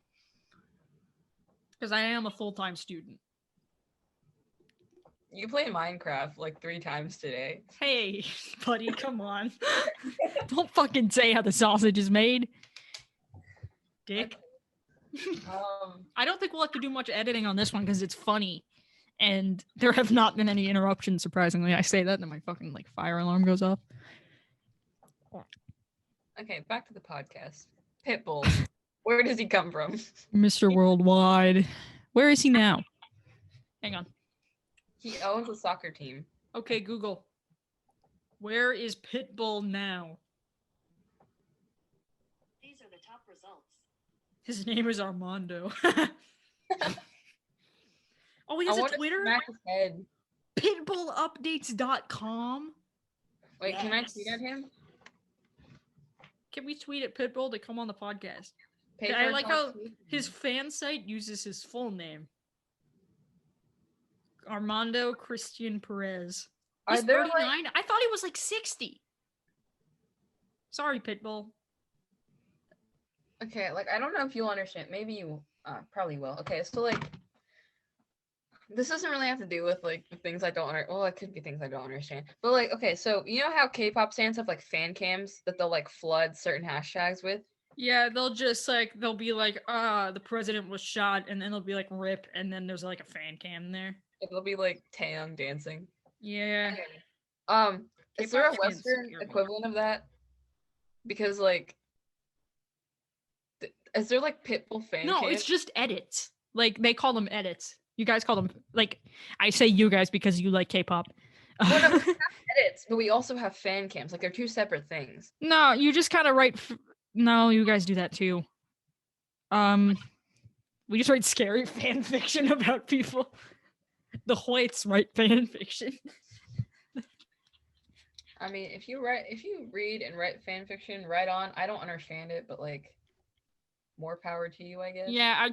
Because I am a full-time student. You played Minecraft like 3 times today. Hey, buddy, come on. Don't fucking say how the sausage is made. Dick. I don't think we'll have to do much editing on this one because it's funny. And there have not been any interruptions, surprisingly. I say that and then my fucking like fire alarm goes off. Okay, back to the podcast. Pitbull. Where does he come from? Mr. Worldwide. Where is he now? Hang on. He owns a soccer team. Okay, Google. Where is Pitbull now? These are the top results. His name is Armando. Oh, he has a Twitter? Smack his head. Pitbullupdates.com. Wait, yes. Can I tweet at him? Can we tweet at Pitbull to come on the podcast? I like how his fan site uses his full name. Armando Christian Perez. He's 39? I thought he was like 60. Sorry, Pitbull. Okay, like, I don't know if you'll understand. Maybe you probably will. Okay, so, like, this doesn't really have to do with, like, the things I don't understand. Well, it could be things I don't understand. But, like, okay, so, you know how K-pop stands have, like, fan cams that they'll, like, flood certain hashtags with? Yeah, they'll just, like, they'll be like, the president was shot, and then they'll be like, RIP, and then there's, like, a fan cam there. It'll be, like, Taeyong dancing. Yeah. Is there a Western equivalent of that? Because, like, is there, like, Pitbull fan No, cams? it's just edits. Like, they call them edits. You guys call them, like, I say you guys because you like K-pop. No, we have edits, but we also have fan cams. Like, they're 2 separate things. No, you just kind of write... No, you guys do that too. We just write scary fan fiction about people. The whites write fan fiction. I mean, if you read and write fan fiction, right on. I don't understand it, but like, more power to you, I guess. Yeah, I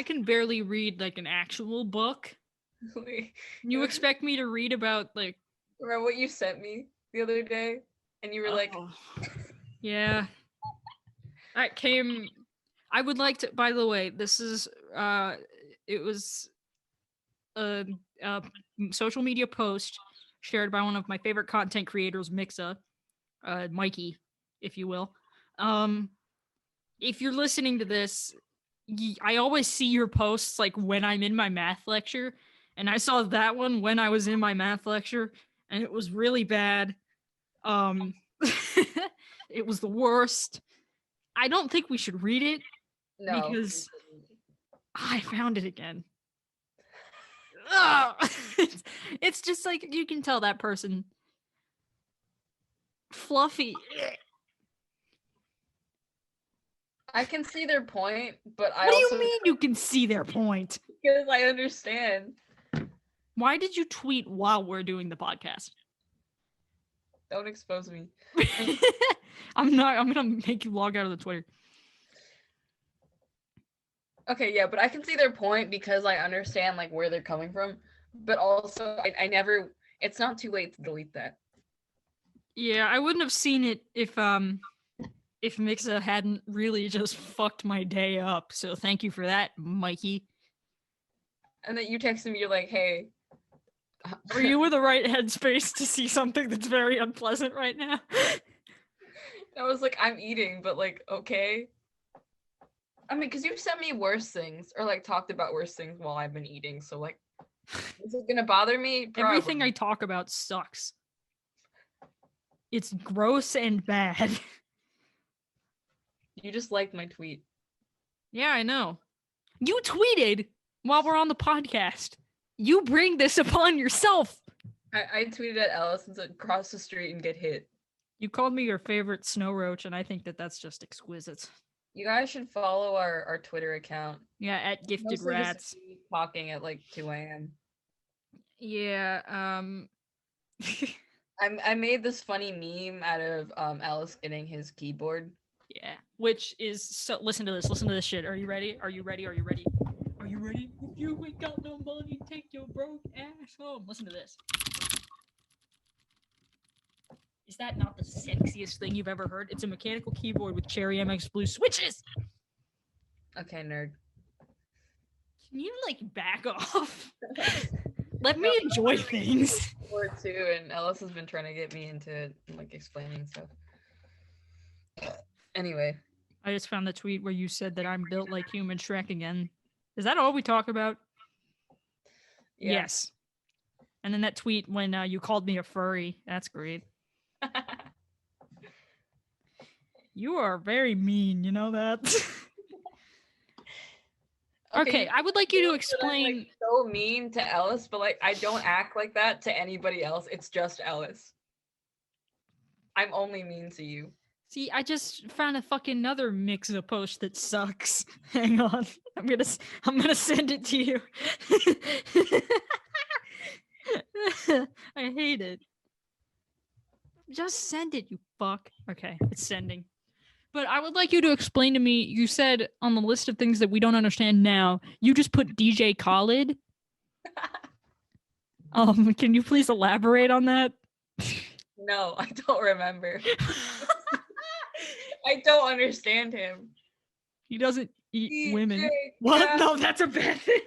can barely read like an actual book. You expect me to read about like... Remember what you sent me the other day? And you were like... Yeah. That came... I would like to... By the way, this is... It was a social media post shared by one of my favorite content creators, Mixa. Mikey, if you will. If you're listening to this, I always see your posts like when I'm in my math lecture. And I saw that one when I was in my math lecture. And it was really bad. It was the worst. I don't think we should read it. No. Because I found it again. It's just like, you can tell that person. Fluffy. I can see their point, but What do you mean you can see their point? Because I understand. Why did you tweet while we're doing the podcast? Don't expose me. I'm gonna make you log out of the Twitter. Okay, yeah, but I can see their point because I understand like where they're coming from. But also I never, it's not too late to delete that. Yeah, I wouldn't have seen it if Mixa hadn't really just fucked my day up. So thank you for that, Mikey. And then you texted me, you're like, hey. Are you in the right headspace to see something that's very unpleasant right now? I was like, I'm eating, but like, okay. I mean, because you've sent me worse things or like talked about worse things while I've been eating. So like, is it gonna bother me? Everything I Probably. talk about sucks. It's gross and bad. You just liked my tweet. Yeah, I know. You tweeted while we're on the podcast. You bring this upon yourself. I tweeted at Ellis and said, "Cross the street and get hit." You called me your favorite snow roach, and I think that that's just exquisite. You guys should follow our Twitter account. Yeah, at Gifted Mostly just Rats. me talking at like 2 a.m. Yeah, I made this funny meme out of Ellis getting his keyboard. yeah. Which is so listen to this shit. Are you ready? Are you ready? Are you ready? Are you ready? If you ain't got no money, take your broke ass home. Listen to this. Is that not the sexiest thing you've ever heard? It's a mechanical keyboard with Cherry MX Blue switches. Okay, nerd. Can you like back off? Let me enjoy things. Or two, and Ellis has been trying to get me into like explaining stuff. Anyway, I just found the tweet where you said that I'm built like human Shrek again. Is that all we talk about? yeah. Yes. And then that tweet when you called me a furry. That's great. You are very mean, you know that? Okay, I would like you to I'm, explain. like, so mean to Ellis, but like I don't act like that to anybody else. It's just Ellis. I'm only mean to you. See, I just found a fucking another Mixa post that sucks. Hang on, I'm gonna send it to you. I hate it. Just send it, you fuck. Okay, it's sending. But I would like you to explain to me. You said on the list of things that we don't understand now, you just put DJ Khaled. Can you please elaborate on that? No, I don't remember. I don't understand him. He doesn't eat DJ women. What? No, that's a bad thing.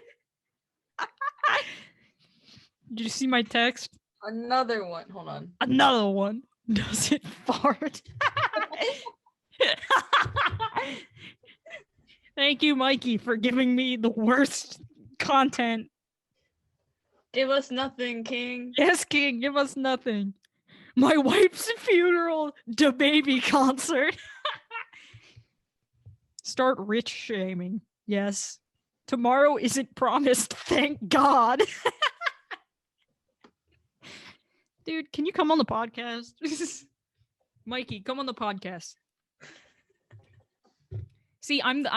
Did you see my text? Another one. Hold on. Another one. Does it fart? Thank you, Mikey, for giving me the worst content. Give us nothing, King. Yes, King, give us nothing. My wife's funeral, the baby concert. Start rich shaming. Yes. Tomorrow isn't promised, thank God. Dude, can you come on the podcast? Mikey, come on the podcast. See, I'm the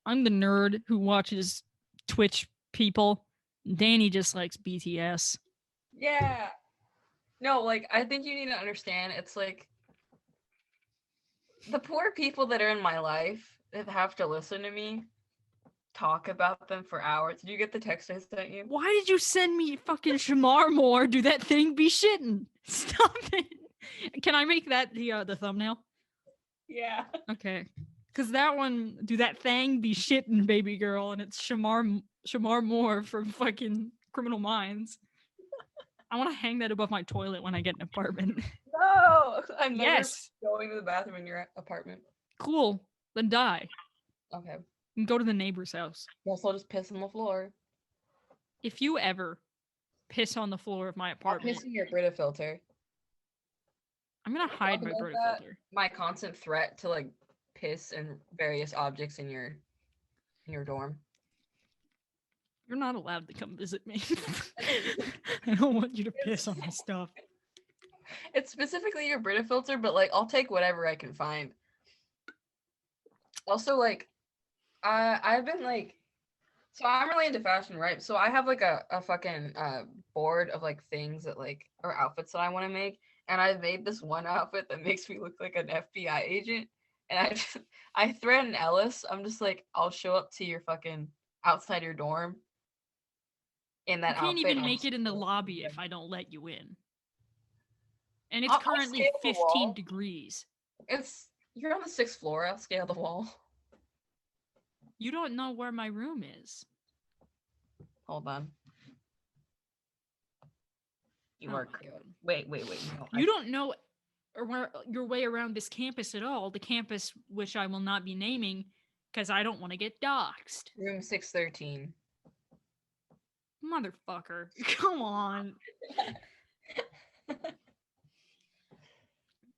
nerd who watches Twitch people. Danny just likes BTS. Yeah. No, like I think you need to understand it's like the poor people that are in my life that have to listen to me talk about them for hours. Did you get the text I sent you? Why did you send me fucking Shamar Moore? Do that thing be shitting? Stop it. Can I make that the thumbnail? Yeah. Okay. Cause that one, do that thing be shitting, baby girl, and it's Shamar Moore from fucking Criminal Minds. I want to hang that above my toilet when I get an apartment. No, I'm never Yes. going to the bathroom in your apartment. Cool. Then die. Okay. And go to the neighbor's house. Guess I'll just piss on the floor. If you ever piss on the floor of my I'll apartment, piss in your Brita filter. I'm gonna hide my about Brita that? filter. My constant threat to like piss in various objects in your dorm. You're not allowed to come visit me. I don't want you to piss on my stuff. It's specifically your Brita filter, but like I'll take whatever I can find. Also, like, I've been like, so I'm really into fashion, right? So I have like a fucking board of like things that like or outfits that I want to make, and I've made this one outfit that makes me look like an FBI agent, and I threaten Ellis. I'm just like, I'll show up to your fucking outside your dorm in that You can't outfit. even make it in the lobby if I don't let you in. And it's I'll currently scale the 15 wall. degrees. You're on the 6th floor. I'll scale the wall. You don't know where my room is. Hold on. You Oh are my correct. God. Wait. No, You don't know. your way around this campus at all. The campus which I will not be naming because I don't want to get doxxed. Room 613. Motherfucker. Come on.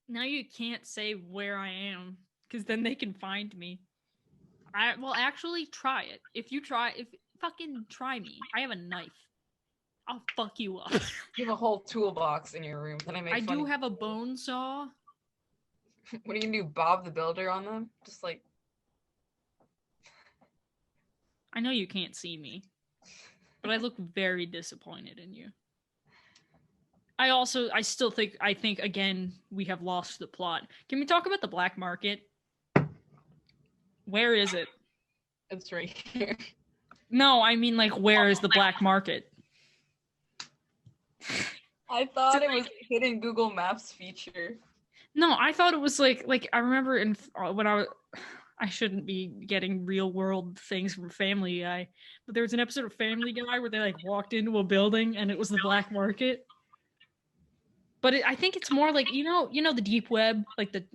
Now you can't say where I am because then they can find me. Well, actually, try it. If fucking try me. I have a knife. I'll fuck you up. You have a whole toolbox in your room. Then I do have a bone saw. What are you gonna do? Bob the Builder on them? Just like. I know you can't see me, but I look very disappointed in you. I think again we have lost the plot. Can we talk about the black market? Where is it? It's right here. No, I mean like where is the black market? I thought it was a hidden Google Maps feature. No, I thought it was like I remember when I shouldn't be getting real world things from Family Guy, but there was an episode of Family Guy where they like walked into a building and it was the black market. But I think it's more like you know the deep web, like the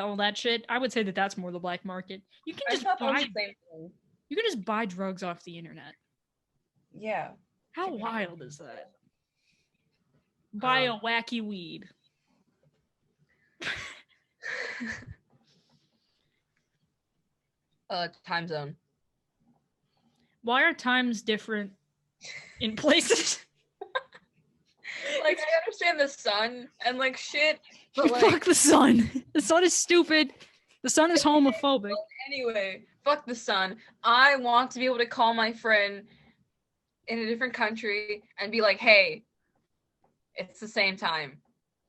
all that shit. I would say that's more the black market. You can just buy drugs off the internet. Yeah. How wild is that? Buy a wacky weed. Time zone. Why are times different in places? Like, I understand the sun and like shit, but like, fuck the sun. The sun is stupid. The sun is homophobic. Anyway, fuck the sun. I want to be able to call my friend in a different country and be like, hey, it's the same time.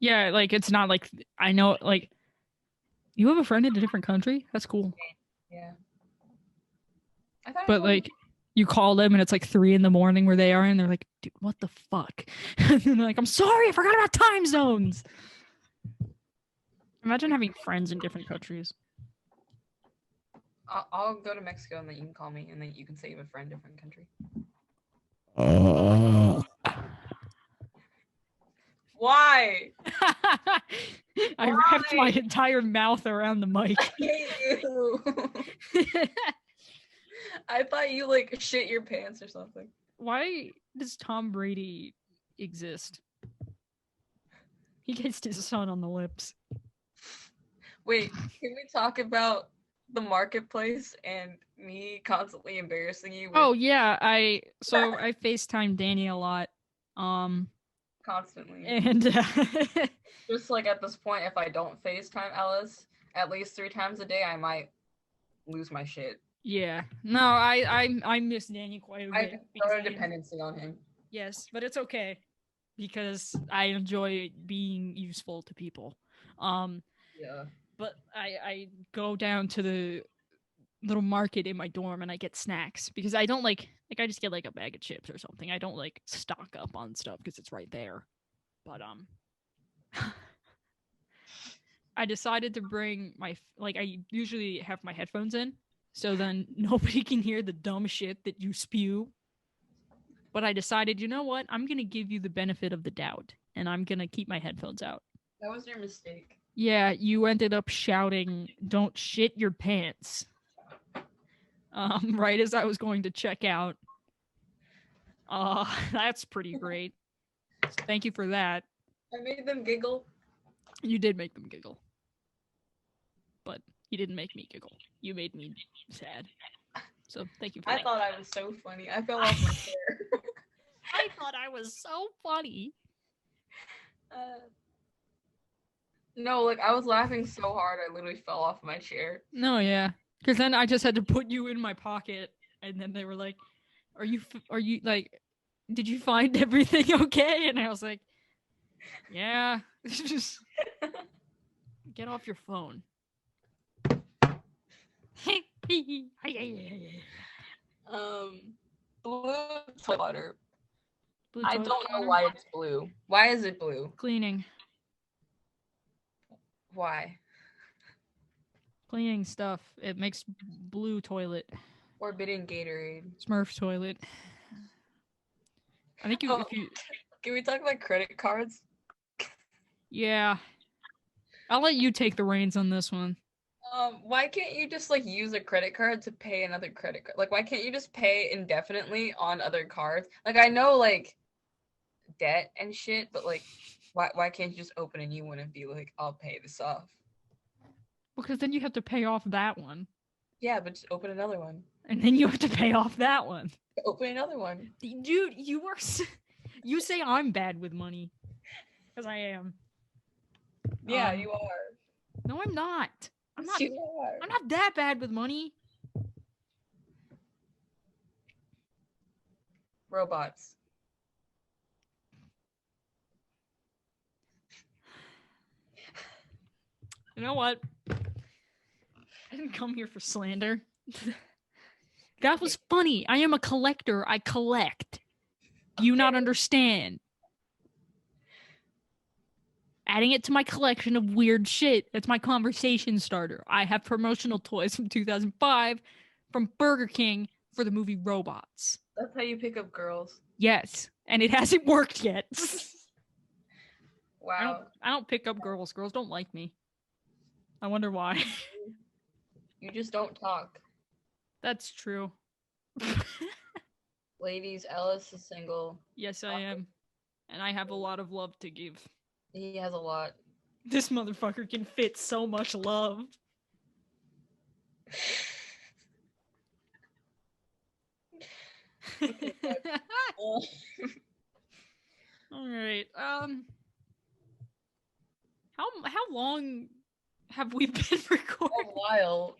Yeah, like it's not like I know like you have a friend in a different country? That's cool. Yeah. But like you call them and it's like 3 a.m. where they are and they're like, dude, what the fuck? And they're like, I'm sorry, I forgot about time zones. Imagine having friends in different countries. I'll go to Mexico and then you can call me and then you can say you have a friend in a different country. Why? I wrapped my entire mouth around the mic. I hate you. I thought you like shit your pants or something. Why does Tom Brady exist? He kissed his son on the lips. Wait, can we talk about the marketplace and me constantly embarrassing you? Oh yeah, I FaceTime Danny a lot. Constantly. And just like at this point, if I don't FaceTime Ellis at least 3 times a day, I might lose my shit. Yeah. No, I miss Danny quite a bit. I have a dependency on him. Yes, but it's okay because I enjoy being useful to people. Yeah. But I go down to the little market in my dorm and I get snacks because I don't like I just get like a bag of chips or something. I don't like stock up on stuff because it's right there. But I decided to bring my I usually have my headphones in so then nobody can hear the dumb shit that you spew. But I decided, you know what? I'm going to give you the benefit of the doubt and I'm going to keep my headphones out. That was your mistake. Yeah, you ended up shouting, "Don't shit your pants." Right as I was going to check out. That's pretty great. So thank you for that. I made them giggle. You did make them giggle. But you didn't make me giggle. You made me sad. So thank you for that. I thought I was so funny. I fell off my chair. I thought I was so funny. No, like I was laughing so hard I literally fell off my chair. No, yeah. Because then I just had to put you in my pocket and then they were like, are you like, did you find everything okay? And I was like, yeah. Just get off your phone. Blue toilet water. Blue I toilet don't know water? why it's blue. Why is it blue? Cleaning. Why? Cleaning stuff. It makes blue toilet. Forbidden Gatorade. Smurf toilet. I think if you Can we talk about credit cards? yeah. I'll let you take the reins on this one. Why can't you just like use a credit card to pay another credit card? Like, why can't you just pay indefinitely on other cards? Like, I know like debt and shit, but like, why can't you just open a new one and be like, I'll pay this off? Because then you have to pay off that one. Yeah, but just open another one. And then you have to pay off that one. Open another one. Dude, you say I'm bad with money. Because I am. Yeah, you are. No, I'm not. I'm not. You are. I'm not that bad with money. Robots. You know what? I didn't come here for slander. That was funny. I am a collector. I collect. Do you not understand? Adding it to my collection of weird shit. That's my conversation starter. I have promotional toys from 2005 from Burger King for the movie Robots. That's how you pick up girls. Yes, and it hasn't worked yet. Wow. I don't pick up girls. Girls don't like me. I wonder why. You just don't talk. That's true. Ladies, Ellis is single. Yes, I am. And I have a lot of love to give. He has a lot. This motherfucker can fit so much love. All right. How long have we been recording? A while.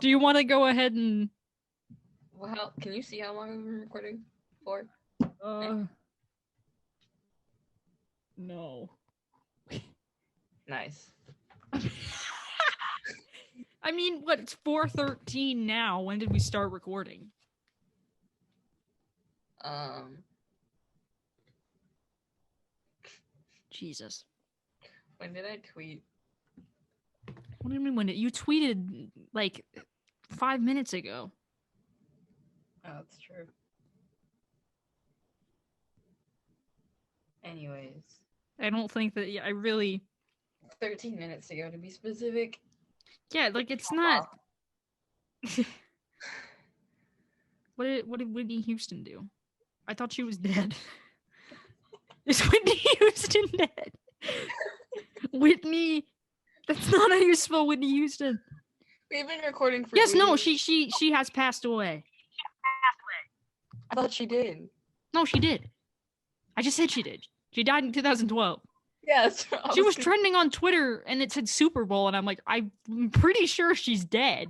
Do you want to go ahead and? Well, can you see how long we've been recording for? No. Nice. I mean, what? It's 4:13 now. When did we start recording? Jesus. When did I tweet? What do you mean when you tweeted like 5 minutes ago? Oh, that's true. Anyways. I don't think that I really 13 minutes ago to be specific. Yeah, like it's not What did Whitney Houston do? I thought she was dead. Is Whitney Houston dead? Whitney, that's not how you spell Whitney Houston. We've been recording for Yes, no, years. she has passed away. I thought she did. No, she did. I just said she did. She died in 2012. Yes. She was trending on Twitter and it said Super Bowl and I'm like, I'm pretty sure she's dead.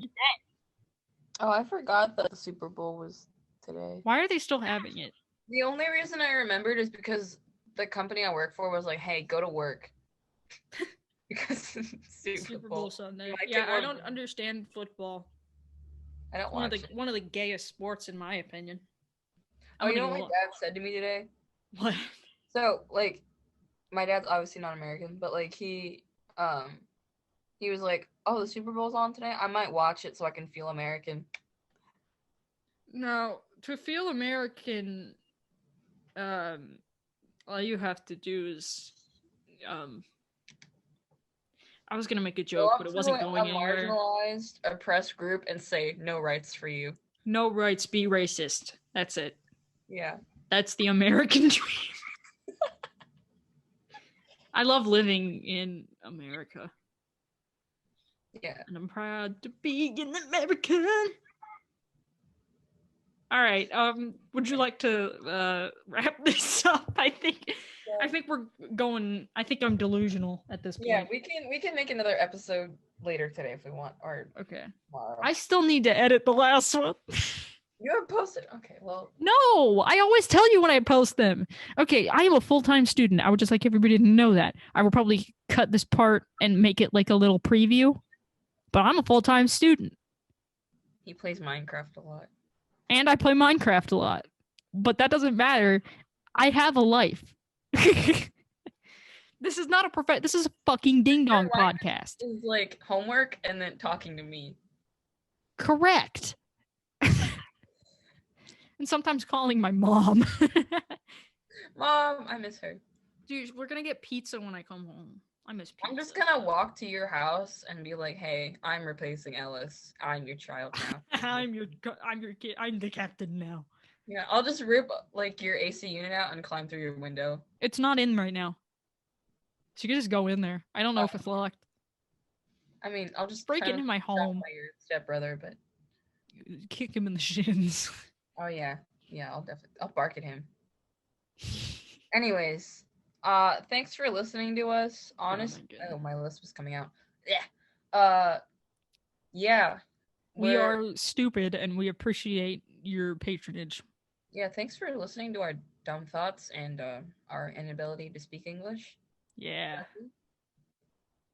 Oh, I forgot that the Super Bowl was today. Why are they still having it? The only reason I remembered is because the company I work for was like, hey, go to work. Because Super Bowl Sunday. Like, Yeah, it I was- don't understand football. I don't One watch of it. the gayest sports in my opinion. Oh, you know what my dad said to me today? What? So, like, my dad's obviously not American, but like he was like, oh, the Super Bowl's on today? I might watch it so I can feel American. Now, to feel American, all you have to do is, I was gonna make a joke, but it wasn't going anywhere. Marginalized, oppressed group and say no rights for you. No rights, be racist. That's it. Yeah. That's the American dream. I love living in America. Yeah. And I'm proud to be an American. All right. Would you like to wrap this up? I think we're going. I think I'm delusional at this point. Yeah, we can make another episode later today if we want, or Okay. tomorrow. I still need to edit the last one. You have posted. Okay, well. No, I always tell you when I post them. Okay, I am a full-time student. I would just like everybody to know that. I will probably cut this part and make it like a little preview, but I'm a full-time student. He plays Minecraft a lot. And I play Minecraft a lot. But that doesn't matter. I have a life. This is not a this is a fucking ding-dong podcast. It's like homework and then talking to me. Correct. And sometimes calling my mom. Mom, I miss her. Dude, we're gonna get pizza when I come home. I miss I'm just pizza. gonna walk to your house and be like, "Hey, I'm replacing Ellis. I'm your child now." I'm your kid. I'm the captain now. Yeah, I'll just rip like your AC unit out and climb through your window. It's not in right now. So you can just go in there. I don't know if Oh. it's locked. I mean, I'll just Break kind into of my stop home. by your stepbrother, but Kick him in the shins. oh yeah, I'll bark at him. Anyways, thanks for listening to us. Honest, my God. oh, my list was coming out. Yeah, yeah, We we're are stupid and we appreciate your patronage. yeah. Thanks for listening to our dumb thoughts and our inability to speak English. Yeah.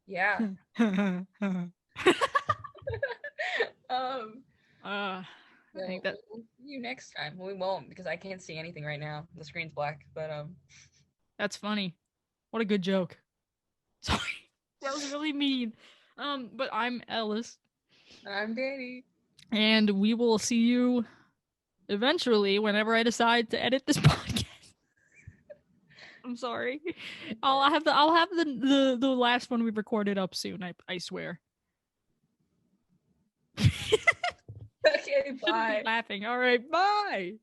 Yeah. I Well, think that we'll see you next time. We won't because I can't see anything right now. The screen's black. But that's funny. What a good joke. Sorry. That was really mean. But I'm Ellis. I'm Danny. And we will see you eventually whenever I decide to edit this podcast. I'm sorry. I'll have the last one we recorded up soon, I swear. Okay, Shouldn't be bye. laughing. All right, bye.